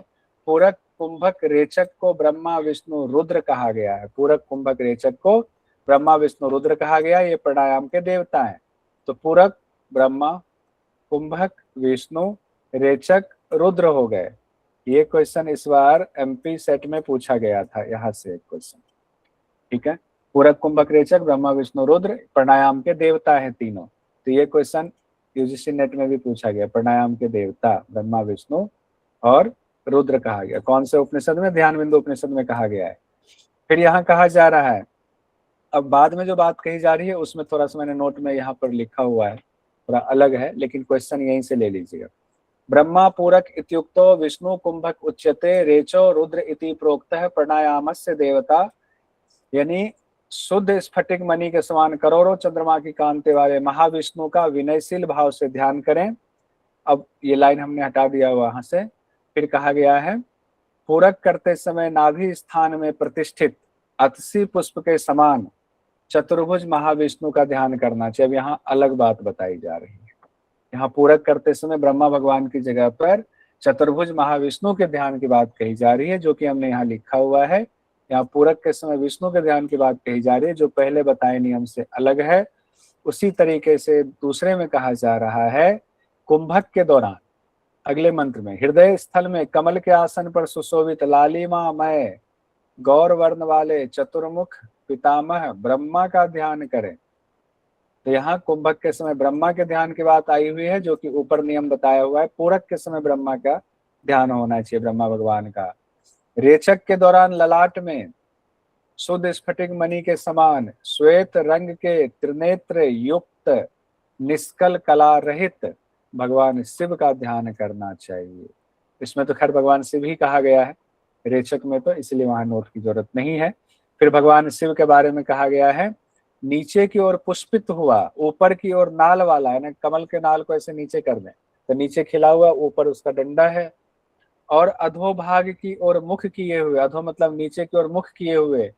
पूरक कुंभक रेचक को ब्रह्मा विष्णु रुद्र कहा गया है। पूरक कुंभक रेचक को ब्रह्मा विष्णु रुद्र कहा गया, ये प्राणायाम के देवता हैं। तो पूरक ब्रह्मा, कुंभक विष्णु, रेचक रुद्र हो गए। ये क्वेश्चन इस बार एमपी सेट में पूछा गया था, यहाँ से एक क्वेश्चन, ठीक है। पूरक कुंभक रेचक ब्रह्मा विष्णु रुद्र प्राणायाम के देवता है तीनों। तो ये क्वेश्चन यूजीसी नेट में भी पूछा गया, प्राणायाम के देवता ब्रह्मा विष्णु और रुद्र कहा गया। कौन से उपनिषद में? ध्यान बिंदु उपनिषद में कहा गया है। फिर यहाँ कहा जा रहा है, अब बाद में जो बात कही जा रही है उसमें थोड़ा सा मैंने नोट में यहाँ पर लिखा हुआ है, थोड़ा अलग है, लेकिन क्वेश्चन यहीं से ले लीजिएगा। ब्रह्मा पूरक इत्युक्तो विष्णु कुंभक उच्यते रेचो रुद्र इति प्रोक्तः प्राणायामस्य देवता। यानी शुद्ध स्फटिक मणि के समान करोड़ों चंद्रमा की कांति वाले महाविष्णु का विनयशील भाव से ध्यान करें। अब ये लाइन हमने हटा दिया वहां से। फिर कहा गया है पूरक करते समय नाभि स्थान में प्रतिष्ठित अतसी पुष्प के समान चतुर्भुज महाविष्णु का ध्यान करना चाहिए। अब यहाँ अलग बात बताई जा रही है, यहाँ पूरक करते समय ब्रह्मा भगवान की जगह पर चतुर्भुज महाविष्णु के ध्यान की बात कही जा रही है, जो कि हमने यहाँ लिखा हुआ है। यहाँ पूरक के समय विष्णु के ध्यान की बात कही जा रही है, जो पहले बताए नियम से अलग है। उसी तरीके से दूसरे में कहा जा रहा है कुंभक के दौरान, अगले मंत्र में, हृदय स्थल में कमल के आसन पर सुशोभित लालिमामय गौर वर्ण वाले चतुर्मुख पितामह ब्रह्मा का ध्यान करें। तो यहाँ कुंभक के समय ब्रह्मा के ध्यान की बात आई हुई है, जो कि ऊपर नियम बताया हुआ है। पूरक के समय ब्रह्मा का ध्यान होना चाहिए, ब्रह्मा भगवान का। रेचक के दौरान ललाट में शुद्ध स्फटिक मणि के समान श्वेत रंग के त्रिनेत्र युक्त निष्कल कला रहित भगवान शिव का ध्यान करना चाहिए। इसमें तो खैर भगवान शिव ही कहा गया है रेचक में, तो इसलिए वहां नोट की जरूरत नहीं है। फिर भगवान शिव के बारे में कहा गया है नीचे की ओर पुष्पित हुआ, ऊपर की ओर नाल वाला है ना, कमल के नाल को ऐसे नीचे कर दें तो नीचे खिला हुआ, ऊपर उसका डंडा है। और अधोभाग की ओर मुख किए हुए, अधो मतलब नीचे की ओर मुख किए हुए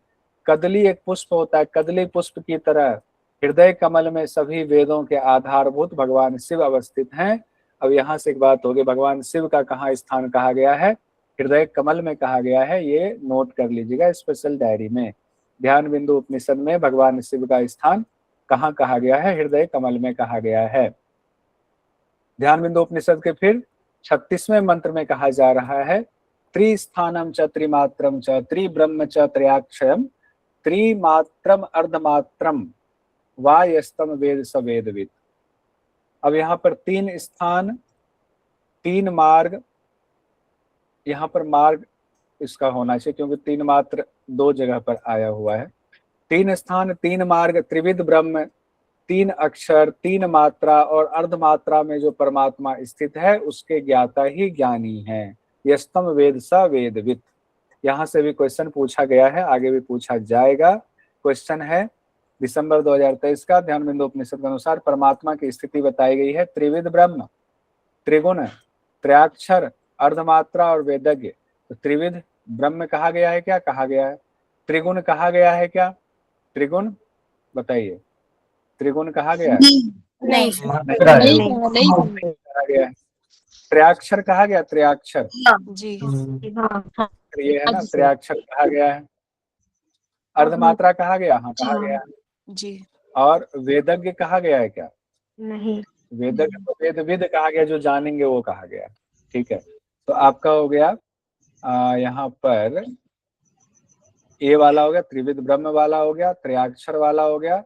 कदली एक पुष्प होता है, कदली पुष्प की तरह हृदय कमल में सभी वेदों के आधारभूत भगवान शिव अवस्थित हैं। अब यहाँ से एक बात होगी, भगवान शिव का कहाँ स्थान कहा गया है? हृदय कमल में कहा गया है, ये नोट कर लीजिएगा स्पेशल डायरी में। ध्यान बिंदु उपनिषद में भगवान शिव का स्थान कहाँ कहा गया है? हृदय कमल में कहा गया है। ध्यान बिंदु उपनिषद के फिर 36वें मंत्र में कहा जा रहा है त्रिस्थानम च त्रिमात्रम च त्रिब्रह्म च त्रयाक्षरम त्रिमात्रम अर्धमात्रम वायस्तम वेद स वेदविद। अब यहाँ पर 3 स्थान 3 मार्ग, यहाँ पर मार्ग इसका होना चाहिए क्योंकि 3 मात्र 2 जगह पर आया हुआ है। 3 स्थान 3 मार्ग त्रिविध ब्रह्म 3 अक्षर 3 मात्रा और अर्धमात्रा में जो परमात्मा स्थित है उसके ज्ञाता ही ज्ञानी है। यस्तम वेद स वेदविद। यहाँ से भी क्वेश्चन पूछा गया है, आगे भी पूछा जाएगा। क्वेश्चन है दिसंबर 2023 का। ध्यान बिंदु उपनिषद के अनुसार परमात्मा की स्थिति बताई गई है त्रिविध ब्रह्म, त्रिगुण, त्रयाक्षर, अर्धमात्रा और वेदज्ञ। तो त्रिविध ब्रह्म कहा गया है क्या? कहा गया है। त्रिगुण कहा गया है क्या? त्रिगुण बताइए, त्रिगुण कहा गया है? नहीं कहा गया है। त्रयाक्षर कहा गया? त्रयाक्षर जी ये है ना, त्रयाक्षर कहा गया है। अर्धमात्रा कहा गया? हाँ कहा गया है जी। और वेदज्ञ कहा गया है क्या? नहीं। वेदज्ञ तो वेदविद कहा गया, जो जानेंगे वो कहा गया। ठीक है, तो आपका हो गया यहाँ पर ये वाला हो गया, त्रिविध ब्रह्म वाला हो गया, त्रयाक्षर वाला हो गया,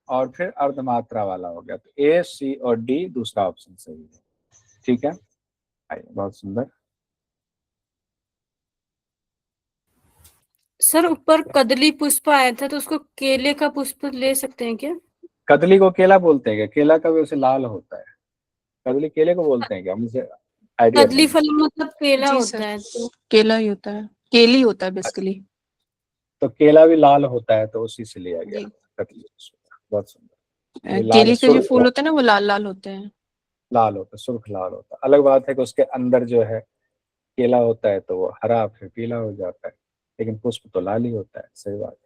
और फिर अर्धमात्रा वाला हो गया। तो ए, सी और डी दूसरा ऑप्शन सही है। ठीक है, आइए, बहुत सुंदर। सर ऊपर कदली पुष्प आया था तो उसको केले का पुष्प ले सकते हैं क्या? कदली को केला बोलते हैं क्या? केला का भी उसे लाल होता है। कदली केले को बोलते हैं क्या? मुझे आइडिया कदली नहीं। फल मतलब केला जी होता सर, है तो केला ही होता है, केली होता है बेसिकली। तो केला भी लाल होता है तो उसी से लिया गया जी, कदली। बहुत सुंदर। ये लाल केली के जो सुर्ख फूल होते हैं ना वो लाल लाल होते हैं। लाल होता है, सुर्ख लाल होता है। अलग बात है कि उसके अंदर जो है केला होता है तो वो हरा फिर पीला हो जाता है, लेकिन पुष्प तो लाल ही होता है। सही बात है।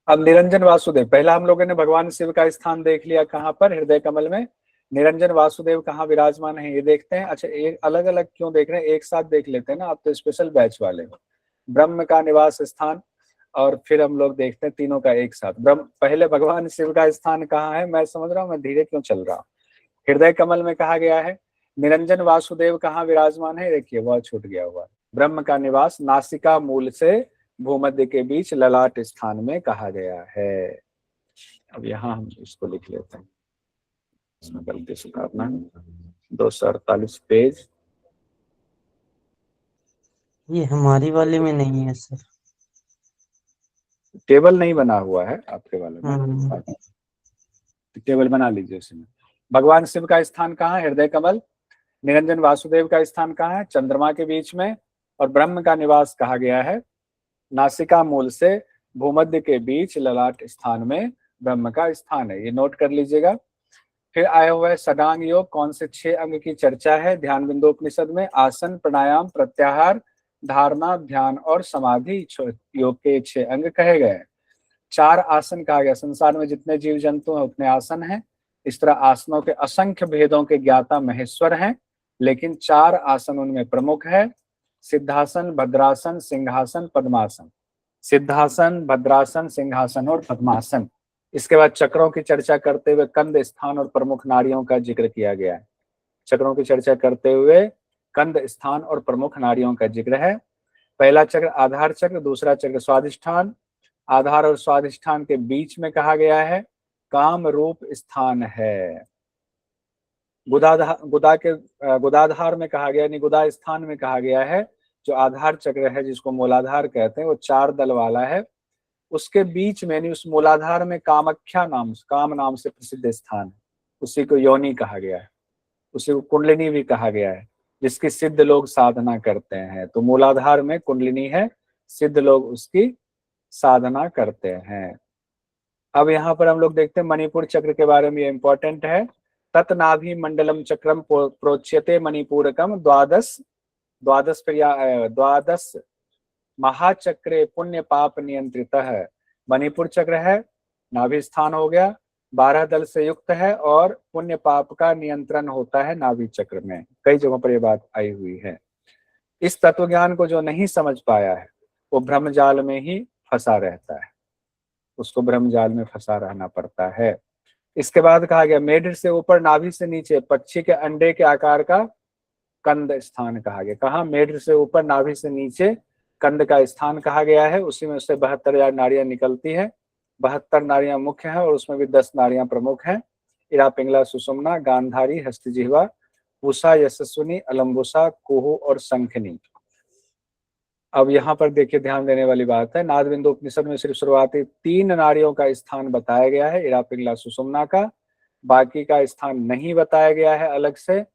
अब निरंजन वासुदेव, पहला हम लोगों ने भगवान शिव का स्थान देख लिया, कहाँ पर? हृदय कमल में। निरंजन वासुदेव कहाँ विराजमान है ये देखते हैं। अच्छा, एक अलग अलग क्यों देख रहे हैं, एक साथ देख लेते हैं ना, आप तो स्पेशल बैच वाले हो। ब्रह्म का निवास स्थान और फिर हम लोग देखते हैं तीनों का एक साथ। ब्रह्म, पहले भगवान शिव का स्थान कहाँ है? मैं समझ रहा हूँ मैं धीरे क्यों चल रहा हूँ। हृदय कमल में कहा गया है। निरंजन वासुदेव कहाँ विराजमान है? देखिए वह छूट गया हुआ। ब्रह्म का निवास नासिका मूल से भूमध्य के बीच ललाट स्थान में कहा गया है। अब यहाँ हम इसको लिख लेते हैं, इसमें गलती सुधारना। 248 पेज। ये हमारी वाले में नहीं है सर। टेबल नहीं बना हुआ है आपके वाले में, हम्म, टेबल बना लीजिए उसमें। भगवान शिव का स्थान कहाँ है? हृदय कमल। निरंजन वासुदेव का स्थान कहाँ है? चंद्रमा के बीच में। और ब्रह्म का निवास कहा गया है नासिका मूल से भूमध्य के बीच ललाट स्थान में ब्रह्म का स्थान है। ये नोट कर लीजिएगा। फिर आया हुआ है षडांग योग। कौन से 6 अंग की चर्चा है ध्यान बिंदु उपनिषद में? आसन, प्राणायाम, प्रत्याहार, धारणा, ध्यान और समाधि योग के 6 अंग कहे गए। 4 आसन कहा गया। संसार में जितने जीव जंतु हैं उतने आसन हैं। इस तरह आसनों के असंख्य भेदों के ज्ञाता महेश्वर हैं, लेकिन 4 आसन उनमें प्रमुख है। सिद्धासन, भद्रासन, सिंहासन, पद्मासन। सिद्धासन, भद्रासन, सिंहासन और पद्मासन। इसके बाद चक्रों की चर्चा करते हुए कंद, स्थान और प्रमुख नाड़ियों का जिक्र किया गया है। चक्रों की चर्चा करते हुए कंद, स्थान और प्रमुख नाड़ियों का जिक्र है। पहला चक्र आधार चक्र, दूसरा चक्र स्वादिष्ठान। आधार और स्वादिष्ठान के बीच में कहा गया है काम रूप स्थान है। गुदाधार में कहा गया, यानी गुदा स्थान में कहा गया है जो आधार चक्र है, जिसको मूलाधार कहते हैं, वो 4 दल वाला है। उसके बीच में, यानी उस मूलाधार में कामाख्या नाम, काम नाम से प्रसिद्ध स्थान है, उसी को योनि कहा गया है। उसी को कुंडलिनी भी कहा गया है, जिसकी सिद्ध लोग साधना करते हैं। तो मूलाधार में कुंडलिनी है, सिद्ध लोग उसकी साधना करते हैं। अब यहाँ पर हम लोग देखते हैं मणिपुर चक्र के बारे में, ये इंपॉर्टेंट है। तत्नाभि मंडलम चक्रम प्रोच्यते मणिपूरकम द्वादश महाचक्रे पुण्य पाप नियंत्रितः। मणिपुर चक्र है, नाभि स्थान हो गया, 12 दल से युक्त है और पुण्य पाप का नियंत्रण होता है नाभि चक्र में। कई जगहों पर यह बात आई हुई है। इस तत्व ज्ञान को जो नहीं समझ पाया है वो ब्रह्मजाल में ही फंसा रहता है, उसको ब्रह्मजाल में फंसा रहना पड़ता है। इसके बाद कहा गया मेढ से ऊपर नाभि से नीचे पक्षी के अंडे के आकार का कंद स्थान कहा गया। कहा? मेढ से ऊपर नाभि से नीचे कंद का स्थान कहा गया है। उसी में उससे 72,000 नाड़ियां निकलती है। 72 नाड़ियां मुख्य हैं और उसमें भी 10 नाड़ियां प्रमुख हैं। इरा, पिंगला, सुषुम्ना, गांधारी, हस्तजिह्वा, पूषा, यशस्विनी, अलम्बुसा, कुहू और शंखनी। अब यहाँ पर देखिए ध्यान देने वाली बात है, नाद बिंदु उपनिषद में सिर्फ शुरुआती 3 नाड़ियों का स्थान बताया गया है, इरा, पिंगला, सुषुम्ना का। बाकी का स्थान नहीं बताया गया है अलग से।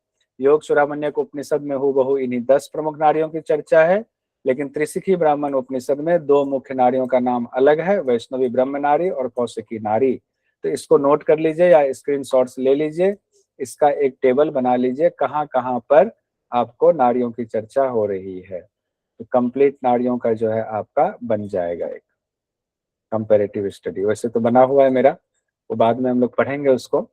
योग चूड़ामण्यक उपनिषद में हूबहू इन्हीं 10 प्रमुख नाड़ियों की चर्चा है, लेकिन त्रिशिखी ब्राह्मण उपनिषद में 2 मुख्य नाड़ियों का नाम अलग है, वैष्णवी ब्रह्म नाड़ी और कौशिकी नाड़ी। तो इसको नोट कर लीजिए या स्क्रीनशॉट्स ले लीजिए, इसका एक टेबल बना लीजिए कहाँ कहाँ पर आपको नाड़ियों की चर्चा हो रही है। तो कंप्लीट नाड़ियों का जो है आपका बन जाएगा एक कंपैरेटिव स्टडी। वैसे तो बना हुआ है मेरा, वो बाद में हम लोग पढ़ेंगे उसको।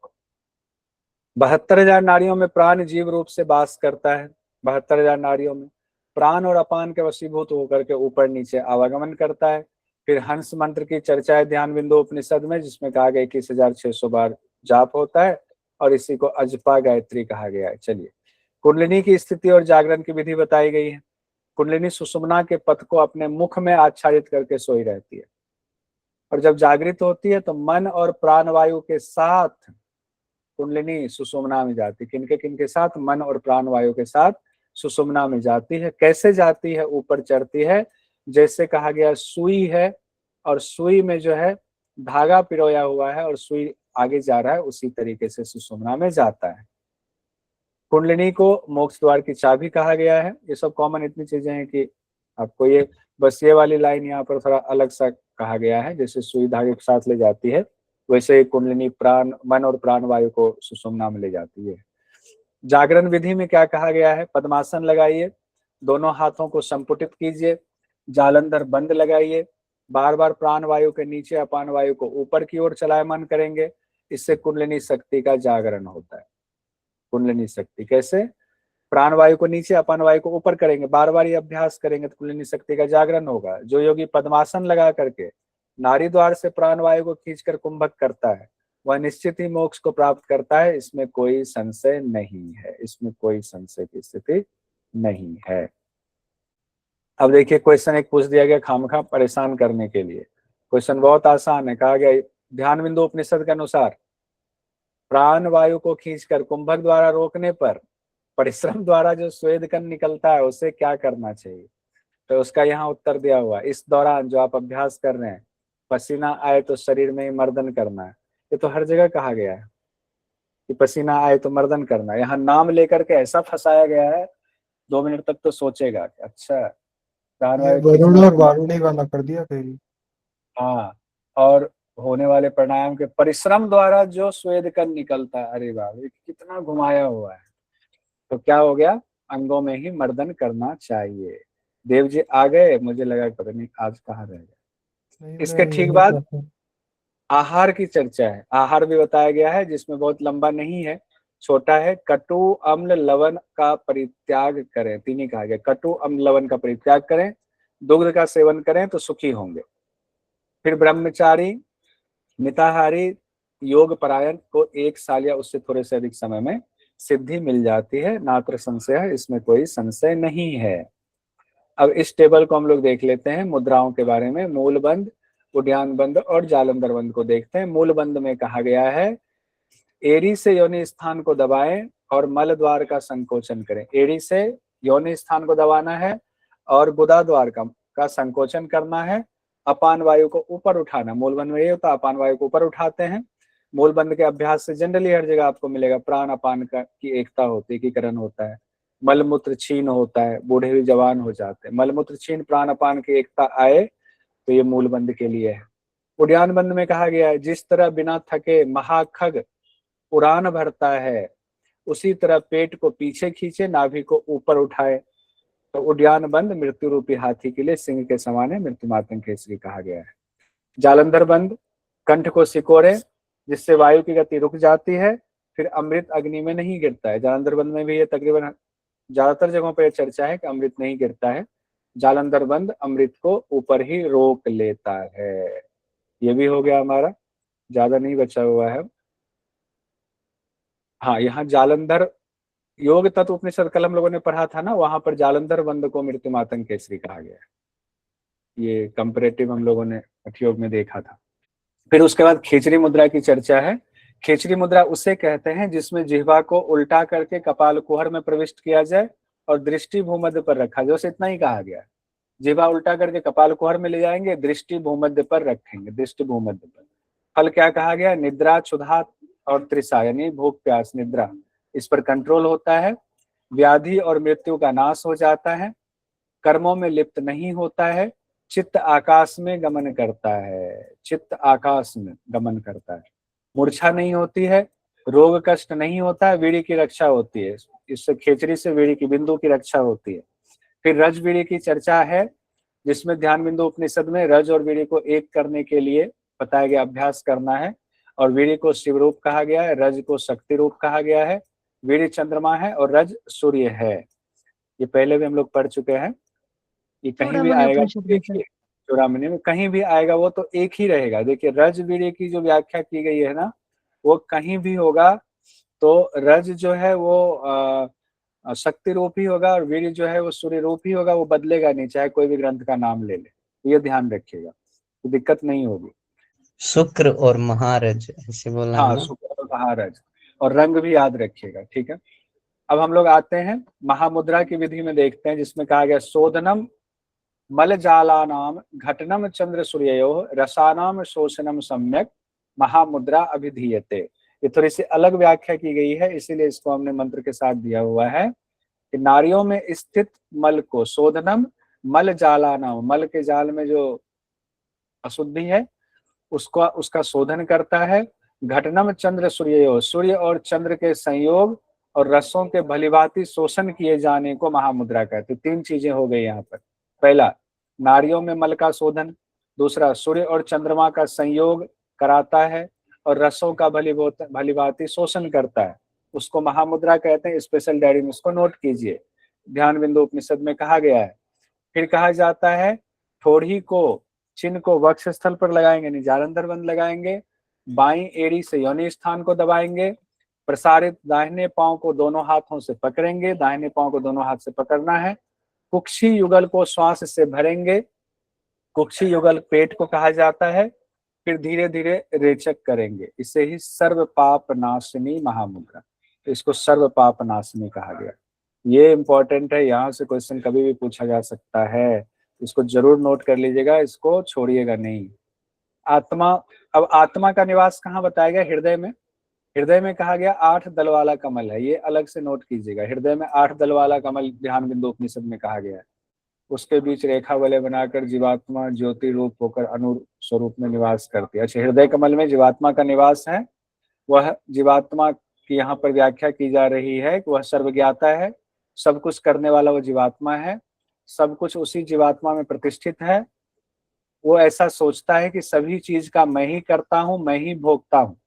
72,000 नाड़ियों में प्राण जीव रूप से वास करता है। 72,000 नाड़ियों में प्राण और अपान के वशीभूत होकर के ऊपर नीचे आवागमन करता है। फिर हंस मंत्र की चर्चा है ध्यान बिंदु उपनिषद में, जिसमें कहा गया 21,600 बार जाप होता है और इसी को अजपा गायत्री कहा गया है। चलिए, कुंडलिनी की स्थिति और जागरण की विधि बताई गई है। कुंडलिनी सुषुम्ना के पथ को अपने मुख में आच्छादित करके सोई रहती है। और जब जागृत होती है तो मन और प्राण वायु के साथ कुंडलिनी सुषुम्ना में जाती है। किनके किनके साथ? मन और प्राण वायु के साथ सुषुम्ना में जाती है। कैसे जाती है? ऊपर चढ़ती है, जैसे कहा गया सुई है और सुई में जो है धागा पिरोया हुआ है और सुई आगे जा रहा है, उसी तरीके से सुषुम्ना में जाता है। कुंडलिनी को मोक्ष द्वार की चाबी कहा गया है। ये सब कॉमन इतनी चीजें हैं कि आपको ये बस ये वाली लाइन यहाँ पर थोड़ा अलग सा कहा गया है, जैसे सुई धागे के साथ ले जाती है वैसे कुंडलिनी प्राण मन और प्राण वायु को सुषुम्ना में ले जाती है। जागरण विधि में क्या कहा गया है? पद्मासन लगाइए, दोनों हाथों को संपुटित कीजिए, जालंधर बंद लगाइए, बार बार प्राण वायु के नीचे अपान वायु को ऊपर की ओर चलायमान करेंगे। इससे कुंडलिनी शक्ति का जागरण होता है। कुंडलिनी शक्ति कैसे? प्राण वायु को नीचे अपान वायु को ऊपर करेंगे, बार बार ये अभ्यास करेंगे तो कुंडलिनी शक्ति का जागरण होगा। जो योगी पद्मासन लगा करके नारी द्वार से प्राण वायु को खींचकर कुंभक करता है वह निश्चित ही मोक्ष को प्राप्त करता है। इसमें कोई संशय नहीं है, इसमें कोई संशय की स्थिति नहीं है। अब देखिए क्वेश्चन एक पूछ दिया गया खामखा परेशान करने के लिए। क्वेश्चन बहुत आसान है। कहा गया ध्यान बिंदु उपनिषद के अनुसार प्राण वायु को खींचकर कुंभक द्वारा रोकने पर परिश्रम द्वारा जो स्वेद कण निकलता है उसे क्या करना चाहिए? तो उसका यहाँ उत्तर दिया हुआ। इस दौरान जो आप अभ्यास कर रहे हैं पसीना आए तो शरीर में ही मर्दन करना है। ये तो हर जगह कहा गया है कि पसीना आए तो मर्दन करना है। यहाँ नाम लेकर के ऐसा फंसाया गया है 2 मिनट तक तो सोचेगा कि अच्छा प्राण वायु वरुण और वारुणी वाला कर दिया कहीं। हाँ, और होने वाले प्राणायाम के परिश्रम द्वारा जो स्वेद कण निकलता है, अरे वाह कितना घुमाया हुआ है। तो क्या हो गया? अंगों में ही मर्दन करना चाहिए। देव जी आ गए, मुझे लगा पता नहीं आज कहाँ रह गए। इसके ठीक बाद आहार की चर्चा है। आहार भी बताया गया है जिसमें बहुत लंबा नहीं है, छोटा है। कटु अम्ल लवण का परित्याग करें, तीन ही कहा गया। कटु अम्ल लवण का परित्याग करें, दुग्ध का सेवन करें तो सुखी होंगे। फिर ब्रह्मचारी मिताहारी योग परायण को 1 साल या उससे थोड़े से अधिक समय में सिद्धि मिल जाती है। नात्र संशय है, इसमें कोई संशय नहीं है। अब इस टेबल को हम लोग देख लेते हैं मुद्राओं के बारे में। मूल बंद, उड्यान बंद और जालंधर बंद को देखते हैं। मूल बंद में कहा गया है एड़ी से योनि स्थान को दबाएं और मल द्वार का संकोचन करें। एड़ी से योनि स्थान को दबाना है और गुदा द्वार का संकोचन करना है। अपान वायु को ऊपर उठाना। मूल बंद में ये होता है, अपान वायु को ऊपर उठाते हैं। मूल बंद के अभ्यास से जनरली हर जगह आपको मिलेगा प्राण अपान की एकता होती है, एकीकरण होता है। मलमूत्र छीन होता है, बूढ़े भी जवान हो जाते हैं। मलमूत्र छीन प्राण अपान की एकता आए तो ये मूल बंद के लिए है। उड्यान बंद में कहा गया है जिस तरह बिना थके महाखग उड़ान भरता है उसी तरह पेट को पीछे खींचे, नाभि को ऊपर उठाए। तो उड्यान बंद मृत्यु रूपी हाथी के लिए सिंह के समान है, मृत्यु मातंग केसरी कहा गया है। जालंधर बंद कंठ को सिकोड़े जिससे वायु की गति रुक जाती है, फिर अमृत अग्नि में नहीं गिरता है। जालंधर बंद में भी ये तकरीबन ज्यादातर जगहों पर चर्चा है कि अमृत नहीं गिरता है। जालंधर बंद अमृत को ऊपर ही रोक लेता है। ये भी हो गया हमारा, ज्यादा नहीं बचा हुआ है। हाँ, यहाँ जालंधर योग तत्व उपनिषद कल हम लोगों ने पढ़ा था ना, वहां पर जालंधर बंद को मृत्यु मातंग केसरी कहा गया है। ये कंपैरेटिव हम लोगों ने योग में देखा था। फिर उसके बाद खिचड़ी मुद्रा की चर्चा है। खिचड़ी मुद्रा उसे कहते हैं जिसमें जिह्वा को उल्टा करके कपाल कुहर में प्रविष्ट किया जाए और दृष्टि भूमध्य पर रखा जाए। उसे इतना ही कहा गया है। जिह्वा उल्टा करके कपाल कुहर में ले जाएंगे, दृष्टि भूमध्य पर रखेंगे, दृष्टि भूमध्य पर। फल क्या कहा गया? निद्रा, क्षुधा और तृषा यानी भूख प्यास निद्रा, इस पर कंट्रोल होता है। व्याधि और मृत्यु का नाश हो जाता है। कर्मों में लिप्त नहीं होता है। चित्त आकाश में गमन करता है, चित्त आकाश में गमन करता है। मूर्छा नहीं होती है, रोग कष्ट नहीं होता है, वीर्य की रक्षा होती है। इससे खेचरी से वीर्य की बिंदु की रक्षा होती है। फिर रज वीर्य की चर्चा है जिसमें ध्यान बिंदु उपनिषद में रज और वीर्य को एक करने के लिए बताया गया अभ्यास करना है। और वीर्य को शिव रूप कहा गया है, रज को शक्ति रूप कहा गया है। वीर्य चंद्रमा है और रज सूर्य है। ये पहले भी हम लोग पढ़ चुके हैं। ये कहीं भी आएगा चूड़ामणि में कहीं भी आएगा वो तो एक ही रहेगा। देखिए रज वीर्य की जो व्याख्या की गई है ना, वो कहीं भी होगा तो रज जो है वो शक्ति रूप ही होगा और वीर्य जो है वो सूर्य रूप ही होगा। वो बदलेगा नहीं, चाहे कोई भी ग्रंथ का नाम ले ले। तो ये ध्यान रखिएगा, तो दिक्कत नहीं होगी। शुक्र और महारज ऐसे बोला है हाँ, ना। शुक्र और महारज, और रंग भी याद रखिएगा, ठीक है। अब हम लोग आते हैं महामुद्रा की विधि में, देखते हैं जिसमें कहा गया शोधनम मलजालानाम घटनम चंद्र सूर्ययोः रसानाम शोषणम सम्यक महामुद्रा अभिधीयते। ये थोड़ी सी अलग व्याख्या की गई है, इसीलिए इसको हमने मंत्र के साथ दिया हुआ है कि नारियों में स्थित मल को शोधनम मल जालानाम, मल के जाल में जो अशुद्धि है उसको उसका शोधन करता है। घटनम चंद्र सूर्ययोः, सूर्य और चंद्र के संयोग और रसों के भलीभांति शोषण किए जाने को महामुद्रा कहते। तीन चीजें हो गई यहाँ पर। पहला, नारियों में मल का शोधन। दूसरा, सूर्य और चंद्रमा का संयोग कराता है और रसों का भलीभांति शोषण करता है, उसको महामुद्रा कहते हैं। स्पेशल डायरी में उसको नोट कीजिए, ध्यान बिंदु उपनिषद में कहा गया है। फिर कहा जाता है ठोड़ी को, चिन्ह को वक्ष स्थल पर लगाएंगे, यानी जालंधर बंद लगाएंगे, बाईं एड़ी से योनि स्थान को दबाएंगे, प्रसारित दाहिने पांव को दोनों हाथों से पकड़ेंगे, दाहिने पांव को दोनों हाथ से पकड़ना है। कुक्षी युगल को श्वास से भरेंगे, कुक्षी युगल पेट को कहा जाता है। फिर धीरे धीरे रेचक करेंगे, इसे ही सर्व पाप नाशिनी महामुद्रा, तो इसको सर्व पाप नाशिनी कहा गया। ये इंपॉर्टेंट है, यहाँ से क्वेश्चन कभी भी पूछा जा सकता है, इसको जरूर नोट कर लीजिएगा, इसको छोड़िएगा नहीं। आत्मा, अब आत्मा का निवास कहाँ बताया गया? हृदय में। हृदय में कहा गया 8 दल वाला कमल है, ये अलग से नोट कीजिएगा। हृदय में 8 दल वाला कमल ध्यान बिंदु उपनिषद में कहा गया है। उसके बीच रेखा वलय बनाकर जीवात्मा ज्योति रूप होकर अनूर स्वरूप में निवास करती है। अच्छा, हृदय कमल में जीवात्मा का निवास है। वह जीवात्मा की यहाँ पर व्याख्या की जा रही है कि वह सर्वज्ञाता है, सब कुछ करने वाला वो जीवात्मा है, सब कुछ उसी जीवात्मा में प्रतिष्ठित है। वो ऐसा सोचता है कि सभी चीज का मैं ही करता हूँ, मैं ही भोगता हूँ।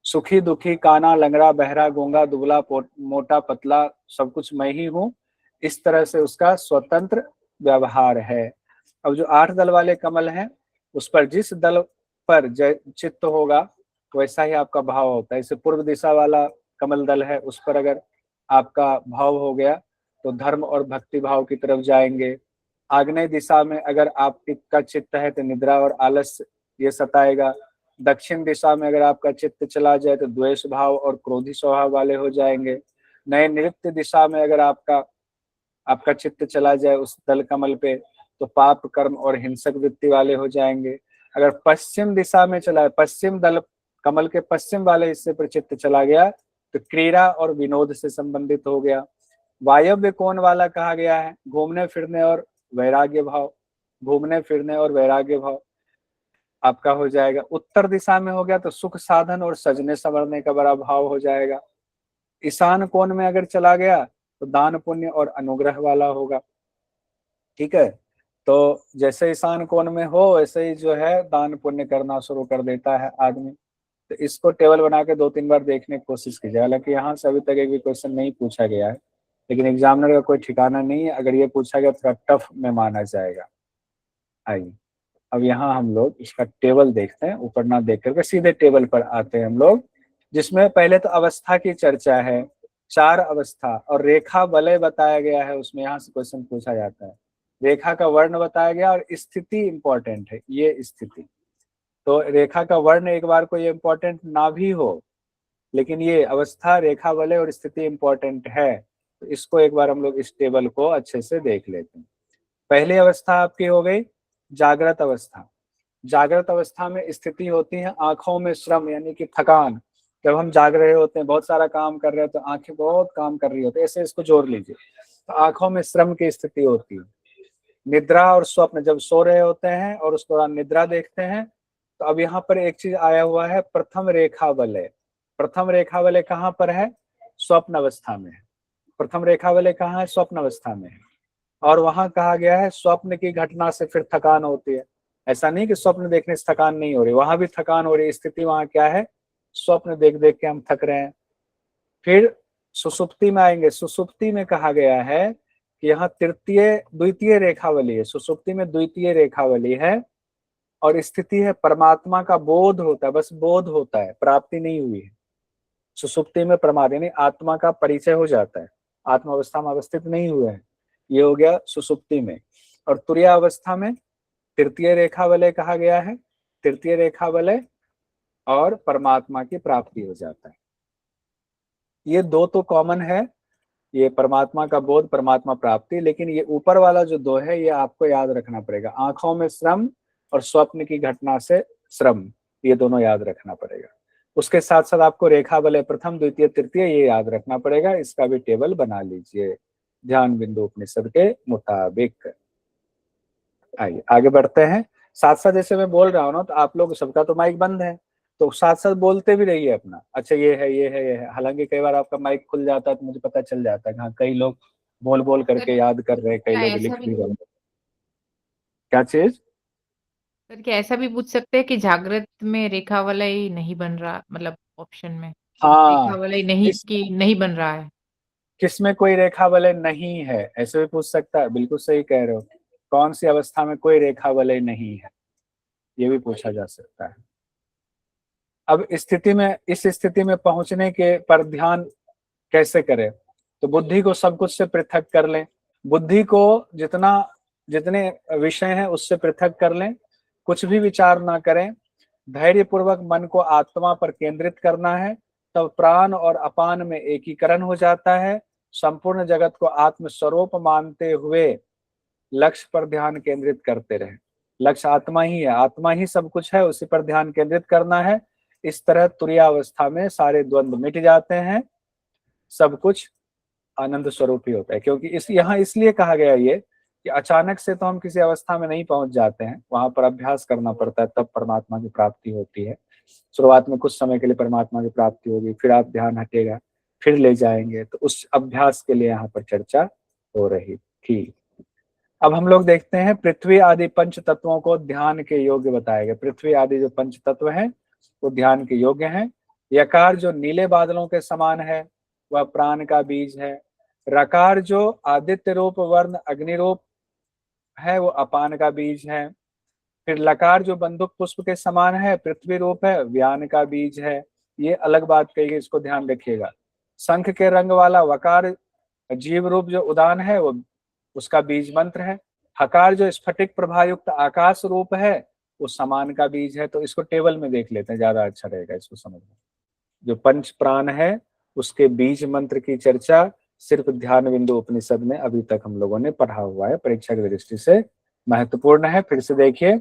सुखी दुखी, काना लंगड़ा, बहरा गूंगा, दुबला मोटा पतला, सब कुछ मैं ही हूँ। इस तरह से उसका स्वतंत्र व्यवहार है। अब जो 8 दल वाले कमल हैं, उस पर जिस दल पर चित्त होगा वैसा ही आपका भाव होता है। इसे पूर्व दिशा वाला कमल दल है, उस पर अगर आपका भाव हो गया तो धर्म और भक्ति भाव की तरफ जाएंगे। आग्नेय दिशा में अगर आपका चित्त है तो निद्रा और आलस ये सताएगा। दक्षिण दिशा में अगर आपका चित्त चला जाए तो द्वेष भाव और क्रोधी स्वभाव वाले हो जाएंगे। नए नृत्य दिशा में अगर आपका चित्त चला जाए उस दल कमल पे तो पाप कर्म और हिंसक वृत्ति वाले हो जाएंगे। अगर पश्चिम दिशा में चला, पश्चिम दल कमल के पश्चिम वाले हिस्से पर चित्त चला गया तो क्रीड़ा और विनोद से संबंधित हो गया। वायव्य कोण वाला कहा गया है घूमने फिरने और वैराग्य भाव, घूमने फिरने और वैराग्य भाव आपका हो जाएगा। उत्तर दिशा में हो गया तो सुख साधन और सजने संवरने का बड़ा भाव हो जाएगा। ईशान कोण में अगर चला गया तो दान पुण्य और अनुग्रह वाला होगा। ठीक है, तो जैसे ईशान कोण में हो वैसे ही जो है दान पुण्य करना शुरू कर देता है आदमी। तो इसको टेबल बना के 2-3 बार देखने की कोशिश कीजिए। हालांकि यहाँ से अभी तक एक भी क्वेश्चन नहीं पूछा गया है, लेकिन एग्जामिनर का कोई ठिकाना नहीं है, अगर ये पूछा गया तो टफ में माना जाएगा। आइए अब यहाँ हम लोग इसका टेबल देखते हैं, ऊपर ना देख करके सीधे टेबल पर आते हैं हम लोग, जिसमें पहले तो अवस्था की चर्चा है, 4 अवस्था और रेखा वलय बताया गया है। उसमें यहाँ से क्वेश्चन पूछा जाता है, रेखा का वर्ण बताया गया और स्थिति इंपॉर्टेंट है। ये स्थिति तो रेखा का वर्ण एक बार को ये इंपॉर्टेंट ना भी हो, लेकिन ये अवस्था, रेखा वलय और स्थिति इंपॉर्टेंट है। तो इसको एक बार हम लोग इस टेबल को अच्छे से देख लेते हैं। पहली अवस्था आपकी हो गई जागृत अवस्था। जागृत अवस्था में स्थिति होती है आंखों में श्रम यानी कि थकान। जब हम जाग रहे होते हैं, बहुत सारा काम कर रहे होते हैं, आंखें बहुत काम कर रही होती है, ऐसे इसको जोड़ लीजिए, तो आंखों में श्रम की स्थिति होती है। निद्रा और स्वप्न, जब सो रहे होते हैं और उस दौरान निद्रा देखते हैं, तो अब यहाँ पर एक चीज आया हुआ है प्रथम रेखा वलय। प्रथम रेखा वलय कहाँ पर है? स्वप्न अवस्था में है। प्रथम रेखा वलय कहाँ है? स्वप्न अवस्था में है। और वहां कहा गया है स्वप्न की घटना से फिर थकान होती है। ऐसा नहीं कि स्वप्न देखने से थकान नहीं हो रही, वहां भी थकान हो रही है। स्थिति वहां क्या है? स्वप्न देख देख के हम थक रहे हैं। फिर सुसुप्ति में आएंगे। सुसुप्ति में कहा गया है कि यहाँ द्वितीय रेखावली है। सुसुप्ति में द्वितीय रेखावली है और स्थिति है परमात्मा का बोध होता है, बस बोध होता है, प्राप्ति नहीं हुई है। सुसुप्ति में परमात्मा यानी आत्मा का परिचय हो जाता है, आत्मावस्था में अवस्थित नहीं हुए हैं। ये हो गया सुसुप्ति में। और तुरीय अवस्था में तृतीय रेखा वलय कहा गया है। तृतीय रेखा वलय और परमात्मा की प्राप्ति हो जाता है। ये दो तो कॉमन है, ये परमात्मा का बोध, परमात्मा प्राप्ति, लेकिन ये ऊपर वाला जो दो है ये आपको याद रखना पड़ेगा। आंखों में श्रम और स्वप्न की घटना से श्रम, ये दोनों याद रखना पड़ेगा। उसके साथ साथ आपको रेखा वलय प्रथम, द्वितीय, तृतीय ये याद रखना पड़ेगा। इसका भी टेबल बना लीजिए ध्यान बिंदु उपनिषद के मुताबिक। आइए आगे बढ़ते हैं। साथ साथ जैसे मैं बोल रहा हूँ ना, तो आप लोग सबका तो माइक बंद है, तो साथ साथ बोलते भी रहिए अपना। अच्छा ये है, ये है, ये है। हालांकि कई बार आपका माइक खुल जाता है तो मुझे पता चल जाता है, हाँ कई लोग बोल बोल करके याद कर रहे हैं, कई लोग लिख भी रहे हैं। क्या चीज? सर क्या ऐसा भी पूछ सकते हैं कि जागृत में रेखा वलय नहीं बन रहा, मतलब ऑप्शन में रेखा हाँ, वलय नहीं कि नहीं बन रहा है? किसमें कोई रेखा वलय नहीं है, ऐसे भी पूछ सकता है। बिल्कुल सही कह रहे हो। कौन सी अवस्था में कोई रेखा वलय नहीं है, ये भी पूछा जा सकता है। अब स्थिति में, इस स्थिति में पहुंचने के पर ध्यान कैसे करें? तो बुद्धि को सब कुछ से पृथक कर लें। बुद्धि को जितने विषय हैं उससे पृथक कर लें, कुछ भी विचार ना करें, धैर्य पूर्वक मन को आत्मा पर केंद्रित करना है। तब प्राण और अपान में एकीकरण हो जाता है। संपूर्ण जगत को आत्म स्वरूप मानते हुए लक्ष्य पर ध्यान केंद्रित करते रहें। लक्ष्य आत्मा ही है, आत्मा ही सब कुछ है, उसी पर ध्यान केंद्रित करना है। इस तरह तुरीयावस्था में सारे द्वंद्व मिट जाते हैं, सब कुछ आनंद स्वरूप ही होता है। क्योंकि यहाँ इसलिए कहा गया ये कि अचानक से तो हम किसी अवस्था में नहीं पहुंच जाते हैं, वहां पर अभ्यास करना पड़ता है, तब परमात्मा की प्राप्ति होती है। शुरुआत में कुछ समय के लिए परमात्मा की प्राप्ति होगी, फिर आप ध्यान हटेगा, फिर ले जाएंगे। तो उस अभ्यास के लिए यहाँ पर चर्चा हो रही थी। अब हम लोग देखते हैं पृथ्वी आदि पंच तत्वों को ध्यान के योग्य बताया गया। पृथ्वी आदि जो पंच तत्व हैं वो ध्यान के योग्य हैं। यकार जो नीले बादलों के समान है वह प्राण का बीज है। रकार जो आदित्य रूप वर्ण अग्नि रूप है वो अपान का बीज है। फिर लकार जो बंदूक पुष्प के समान है, पृथ्वी रूप है, व्यान का बीज है। ये अलग बात कही गई, इसको ध्यान रखिएगा। शंख के रंग वाला वकार जीव रूप जो उदान है वो उसका बीज मंत्र है। हकार जो स्फटिक प्रभायुक्त आकाश रूप है वो समान का बीज है। तो इसको टेबल में देख लेते हैं, ज्यादा अच्छा रहेगा इसको समझना। जो पंच प्राण है उसके बीज मंत्र की चर्चा सिर्फ ध्यान बिंदु उपनिषद में अभी तक हम लोगों ने पढ़ा हुआ है, परीक्षा की दृष्टि से महत्वपूर्ण है। फिर से देखिए,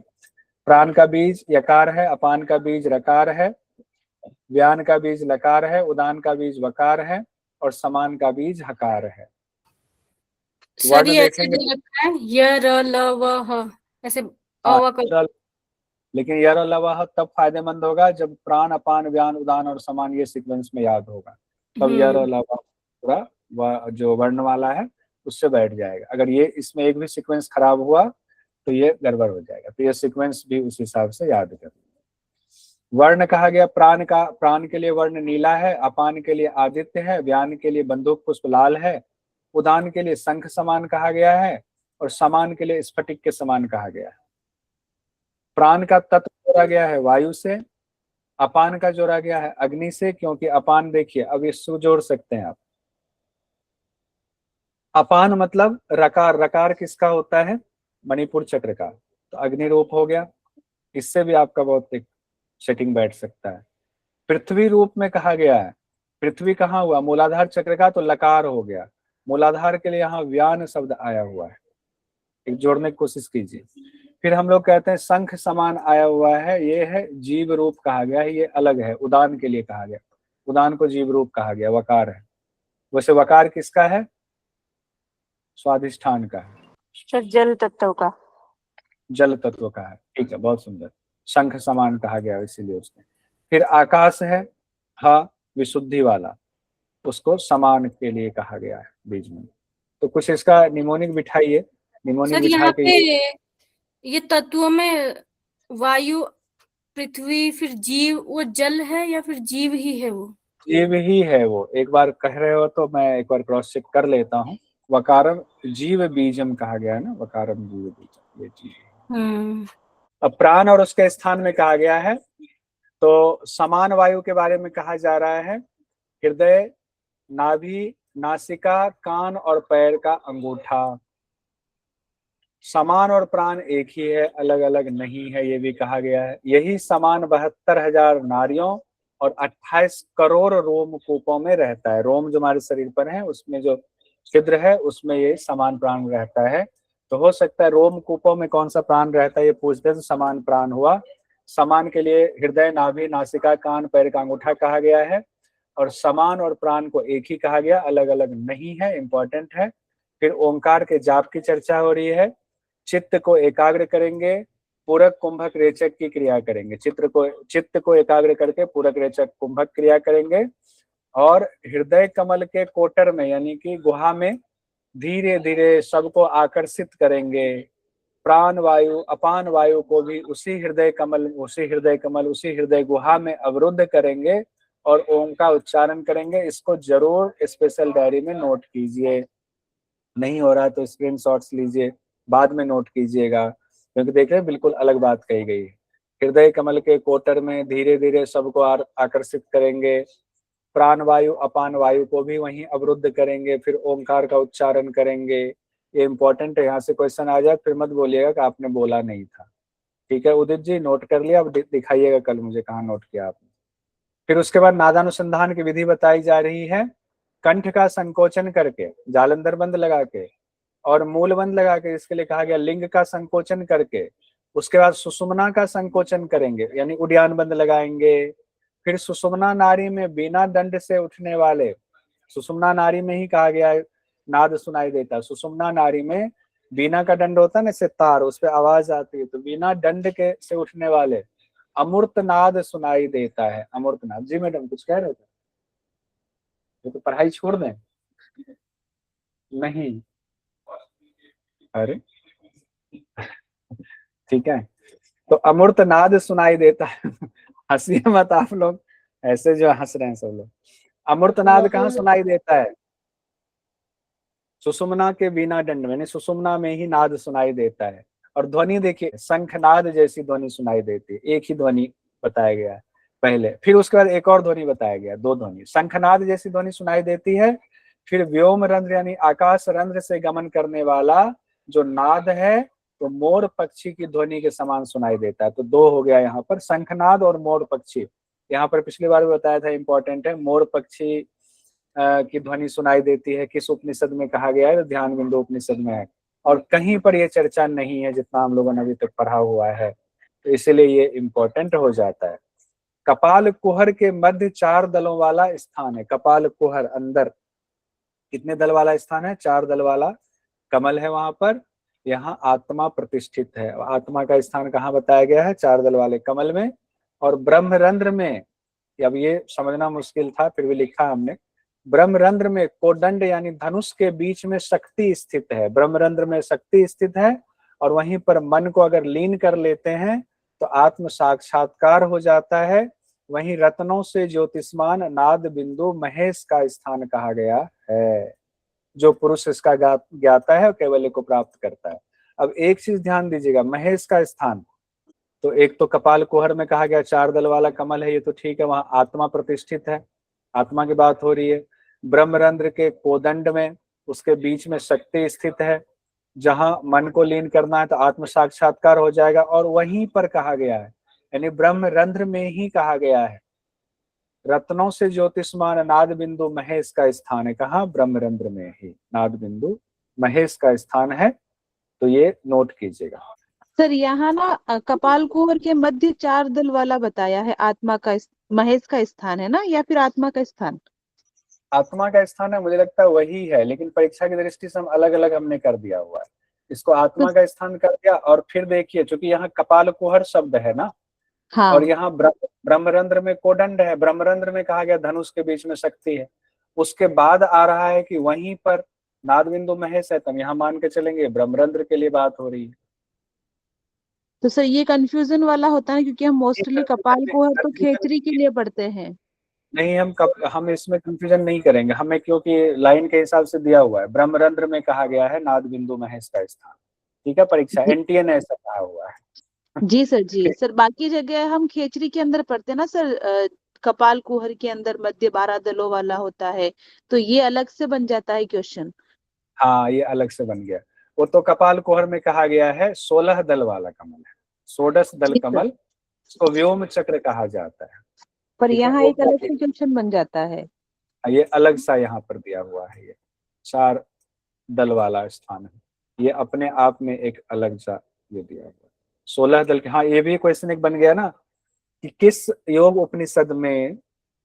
प्राण का बीज यकार है, अपान का बीज रकार है, व्यान का बीज लकार है, उदान का बीज वकार है और समान का बीज हकार है। सर ये ऐसे जो लगता है य र ल व ह, ऐसे लेकिन यर और लवाह तब फायदेमंद होगा जब प्राण अपान व्यान उदान और समान ये सीक्वेंस में याद होगा, तब यर और लवाह पूरा जो वर्ण वाला है उससे बैठ जाएगा। अगर ये इसमें एक भी सीक्वेंस खराब हुआ तो ये गड़बड़ हो जाएगा। तो ये सीक्वेंस भी उस हिसाब से याद कर। वर्ण कहा गया प्राण का, प्राण के लिए वर्ण नीला है, अपान के लिए आदित्य है, व्यान के लिए बंदूक पुष्प लाल है, उदान के लिए शंख समान कहा गया है और समान के लिए स्फटिक के समान कहा गया है। प्राण का तत्व जोड़ा गया है वायु से, अपान का जोड़ा गया है अग्नि से, क्योंकि अपान देखिए अब इसको जोड़ सकते हैं आप। अपान मतलब रकार, रकार किसका होता है? मणिपुर चक्र का, तो अग्नि रूप हो गया। इससे भी आपका बहुत एक सेटिंग बैठ सकता है। पृथ्वी रूप में कहा गया है, पृथ्वी कहाँ हुआ? मूलाधार चक्र का, तो लकार हो गया। मूलाधार के लिए यहाँ व्यान शब्द आया हुआ है, एक जोड़ने की कोशिश कीजिए। फिर हम लोग कहते हैं शंख समान आया हुआ है, ये है जीव रूप कहा गया है, ये अलग है, उदान के लिए कहा गया। उदान को जीव रूप कहा गया, वकार है। वैसे वकार किसका है? स्वाधिष्ठान का है, सर जल तत्व का, जल तत्व का है। ठीक है, बहुत सुंदर। शंख समान कहा गया इसीलिए उसने। फिर आकाश है, हा विशुद्धि वाला, उसको समान के लिए कहा गया है बीज में। तो कुछ इसका निमोनिक बिठाइए, निमोनिक सर बिठा यहाँ के पे ये तत्वों में वायु, पृथ्वी, फिर जीव, वो जल है या फिर जीव ही है? वो जीव ही है। वो एक बार कह रहे हो तो मैं एक बार क्रॉस चेक कर लेता हूँ। वकारम जीव बीजम कहा गया है ना, वकारम जीव बीजम, ये जीव। अब प्राण और उसके स्थान में कहा गया है, तो समान वायु के बारे में कहा जा रहा है। हृदय, नाभि, नासिका, कान और पैर का अंगूठा। समान और प्राण एक ही है, अलग अलग नहीं है, ये भी कहा गया है। यही समान 72,000 नारियों और 28 करोड़ रोमकूपों में रहता है। रोम जो हमारे शरीर पर है उसमें जो छिद्र है उसमें ये समान प्राण रहता है। तो हो सकता है रोमकूपों में कौन सा प्राण रहता है ये पूछते तो समान प्राण हुआ। समान के लिए हृदय, नाभि, नासिका, कान, पैर का अंगूठा कहा गया है, और समान और प्राण को एक ही कहा गया, अलग अलग नहीं है, इंपॉर्टेंट है। फिर ओंकार के जाप की चर्चा हो रही है। चित्त को एकाग्र करेंगे, पूरक, कुंभक, रेचक की क्रिया करेंगे। चित्त को एकाग्र करके पूरक, रेचक, कुंभक क्रिया करेंगे, और हृदय कमल के कोटर में यानी कि गुहा में धीरे धीरे सबको आकर्षित करेंगे। प्राण वायु, अपान वायु को भी उसी हृदय गुहा में अवरुद्ध करेंगे और ओम का उच्चारण करेंगे। इसको जरूर स्पेशल डायरी में नोट कीजिए, नहीं हो रहा तो स्क्रीनशॉट्स लीजिए, बाद में नोट कीजिएगा, क्योंकि देखिए बिल्कुल अलग बात कही गई है। हृदय कमल के कोटर में धीरे धीरे सबको आकर्षित करेंगे, प्राण वायु, अपान वायु को भी वहीं अवरुद्ध करेंगे, फिर ओंकार का उच्चारण करेंगे। ये इंपॉर्टेंट है, यहाँ से क्वेश्चन आ जाए फिर मत बोलिएगा कि आपने बोला नहीं था। ठीक है उदित जी, नोट कर लिया, अब दिखाइएगा कल मुझे कहाँ नोट किया आपने। फिर उसके बाद नादानुसंधान की विधि बताई जा रही है। कंठ का संकोचन करके, जालंधर बंद लगा के और मूल बंद लगा के, इसके लिए कहा गया लिंग का संकोचन करके। उसके बाद सुषुम्ना का संकोचन करेंगे, यानी उद्यान बंद लगाएंगे। फिर सुषुम्ना नाड़ी में बिना दंड से उठने वाले, सुषुम्ना नाड़ी में ही कहा गया है नाद सुनाई देता है। सुषुम्ना नाड़ी में बिना का दंड होता है ना, से तार, उस पर आवाज आती है, तो बिना दंड के से उठने वाले अमूर्त नाद सुनाई देता है। अमूर्त नाद। जी मैडम कुछ कह रहे थे? ये तो पढ़ाई छोड़ दें। नहीं, अरे ठीक है, तो अमूर्त नाद सुनाई देता है। हंसिए मत आप लोग, ऐसे जो हंस रहे हैं सब लोग। अमूर्त नाद कहाँ सुनाई देता है? सुषुम्ना के बिना दंड में, सुषुम्ना में ही नाद सुनाई देता है। और ध्वनि देखिए, शंखनाद जैसी ध्वनि सुनाई देती है। एक ही ध्वनि बताया गया है पहले, फिर उसके बाद एक और ध्वनि बताया गया, दो ध्वनि। शंखनाद जैसी ध्वनि सुनाई देती है। फिर व्योम रंध्र यानी आकाश रंध्र से गमन करने वाला जो नाद है, तो मोर पक्षी की ध्वनि के समान सुनाई देता है। तो दो हो गया यहाँ पर, शंखनाद और मोर पक्षी। यहाँ पर पिछली बार भी बताया था, इंपॉर्टेंट है। मोर पक्षी की ध्वनि सुनाई देती है, किस उपनिषद में कहा गया है? तो ध्यान बिंदु उपनिषद में है, और कहीं पर यह चर्चा नहीं है जितना हम लोगों ने अभी तक पढ़ा हुआ है, तो इसलिए ये इंपॉर्टेंट हो जाता है। कपाल कुहर के मध्य 4 दलों वाला स्थान है। कपाल कुहर अंदर कितने दल वाला स्थान है? 4 दल वाला कमल है वहां पर। यहाँ आत्मा प्रतिष्ठित है। आत्मा का स्थान कहाँ बताया गया है? 4 दल वाले कमल में। और ब्रह्मरंध्र में, अब ये समझना मुश्किल था फिर भी लिखा हमने, ब्रह्मरंध्र में कोदंड यानी धनुष के बीच में शक्ति स्थित है। ब्रह्मरंध्र में शक्ति स्थित है, और वहीं पर मन को अगर लीन कर लेते हैं तो आत्म साक्षात्कार हो जाता है। वहीं रत्नों से ज्योतिष्मान नाद बिंदु महेश का स्थान कहा गया है। जो पुरुष इसका ज्ञाता है कैवल्य को प्राप्त करता है। अब एक चीज ध्यान दीजिएगा, महेश का स्थान, तो एक तो कपाल कुहर में कहा गया 4 दल वाला कमल है, ये तो ठीक है, वहां आत्मा प्रतिष्ठित है, आत्मा की बात हो रही है। ब्रह्मरंध्र के कोदंड में उसके बीच में शक्ति स्थित है, जहां मन को लीन करना है तो आत्म साक्षात्कार हो जाएगा। और वहीं पर कहा गया है, यानी ब्रह्मरंध्र में ही कहा गया है, रत्नों से ज्योतिष्मान नाद बिंदु महेश का स्थान है। कहाँ? ब्रह्मरंध्र में ही नाद बिंदु महेश का स्थान है, तो ये नोट कीजिएगा। सर यहाँ ना कपाल कुहर के मध्य 4 दल वाला बताया है, आत्मा का महेश का स्थान है ना, या फिर आत्मा का स्थान? आत्मा का स्थान है, मुझे लगता है वही है, लेकिन परीक्षा की दृष्टि से हम अलग अलग हमने कर दिया हुआ है, इसको आत्मा का स्थान कर दिया। और फिर देखिए, चूंकि यहाँ कपाल कुहर शब्द है ना, हाँ। और यहाँ ब्रह्मरंध्र में कोदंड है, ब्रह्मरंध्र में कहा गया धनुष के बीच में शक्ति है, उसके बाद आ रहा है कि वहीं पर नाद बिंदु महेश है, तब यहाँ मान के चलेंगे ब्रह्मरंध्र के लिए बात हो रही है। तो सर ये कंफ्यूजन वाला होता है, क्योंकि हम मोस्टली कपाल कुहर तो खेचरी के लिए पढ़ते हैं। नहीं, हम इसमें कंफ्यूजन नहीं करेंगे, हमें क्योंकि लाइन के हिसाब से दिया हुआ है, ब्रह्मरंध्र में कहा गया है नाद बिंदु महेश का स्थान। ठीक है, परीक्षा एनटीए ने ऐसा कहा हुआ है। जी सर, जी सर। बाकी जगह हम खेचरी के अंदर पढ़ते हैं ना सर, कपाल कुहर के अंदर मध्य 12 दलों वाला होता है, तो ये अलग से बन जाता है क्वेश्चन। हाँ, ये अलग से बन गया। वो तो कपाल कुहर में कहा गया है 16 दल वाला कमल है, 16 दल जी सर। कमल, इसको व्योम चक्र कहा जाता है। पर ठीक है, यहाँ वो एक अलग से जंक्शन बन जाता है। ये अलग सा यहाँ पर दिया हुआ है, ये 4 दल वाला स्थान है, ये अपने आप में एक अलग सा ये दिया हुआ है 16 दल के। हाँ, ये भी क्वेश्चन एक बन गया ना कि किस योग उपनिषद में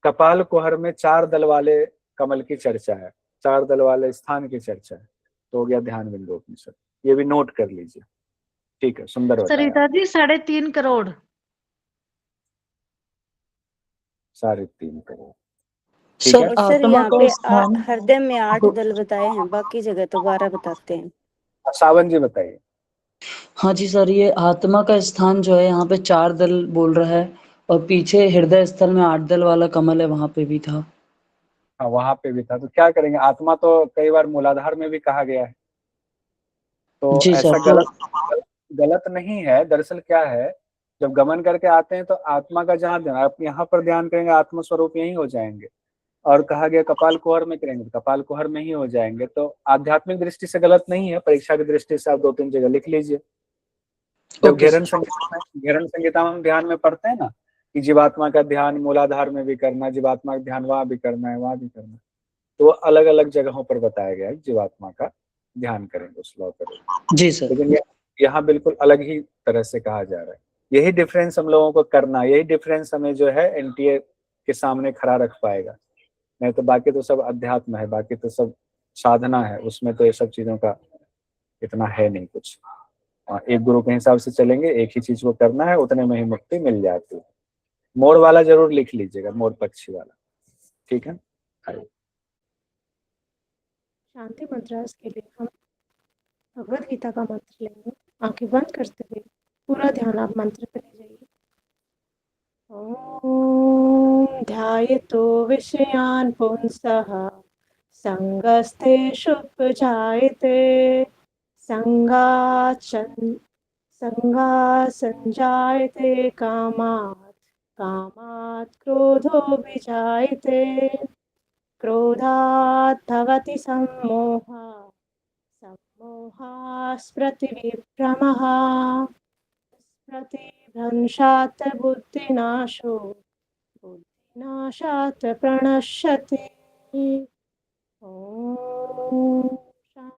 कपाल कुहर में 4 दल वाले कमल की चर्चा है, 4 दल वाले स्थान की चर्चा है, तो हो गया ध्यान बिंदु उपनिषद। ये भी नोट कर लीजिए। ठीक है, सुंदर बताया। सरिता जी 3.5 करोड़। 3.5 करोड़। ठीक है। और सर यहाँ पे हृदय में 8 दल बताए हैं, बाकी जगह तो 12 बताते हैं। सावन जी बताइए। हाँ जी सर, ये आत्मा का स्थान जो है यहाँ पे 4 दल बोल रहा है, और पीछे हृदय स्थल में 8 दल वाला कमल है, वहां पे भी था। हाँ, वहां पे भी था, तो क्या करेंगे, आत्मा तो कई बार मूलाधार में भी कहा गया है, तो जी ऐसा सर, तो गलत नहीं है। दरअसल क्या है, जब गमन करके आते हैं तो आत्मा का जहाँ ध्यान, आप यहाँ पर ध्यान करेंगे आत्म स्वरूप यही हो जाएंगे, और कहा गया कपाल कुहर में करेंगे तो कपाल कुहर में ही हो जाएंगे, तो आध्यात्मिक दृष्टि से गलत नहीं है। परीक्षा की दृष्टि से आप 2-3 जगह लिख लीजिए। जब ओके घेरन सर। संहिता में हम ध्यान में पढ़ते हैं ना कि जीवात्मा का ध्यान मूलाधार में भी करना, जीवात्मा का ध्यान वहां भी करना है, वहां भी करना है, तो अलग अलग जगहों पर बताया गया है जीवात्मा का ध्यान करेंगे उस लॉ पर। जी सर। लेकिन यहाँ बिल्कुल अलग ही तरह से कहा जा रहा है। यही डिफरेंस हम लोगों को करना, यही डिफरेंस हमें जो है एनटीए के सामने खड़ा रख पाएगा। नहीं तो बाकी तो सब अध्यात्म है, बाकी तो सब साधना है, उसमें तो ये सब चीजों का इतना है नहीं कुछ। एक गुरु के हिसाब से चलेंगे, एक ही चीज को करना है, उतने में ही मुक्ति मिल जाती है। मोर वाला जरूर लिख लीजिएगा, मोर पक्षी वाला। ठीक है। शांति मंत्रास के लिए हम भगवत गीता का मंत्र लेंगे। आंखें बंद करते हुए पूरा ध्यान आप मंत्र पे ले जाइए। ओम ध्यायतो विषयान पुंसः संगस्तेषुपजायते संजायते कामात् क्रोधोऽभिजायते क्रोधात् भवति सम्मोहास्मृतिविभ्रमः स्मृतिभ्रंशात् बुद्धिनाशात् प्रणश्यति।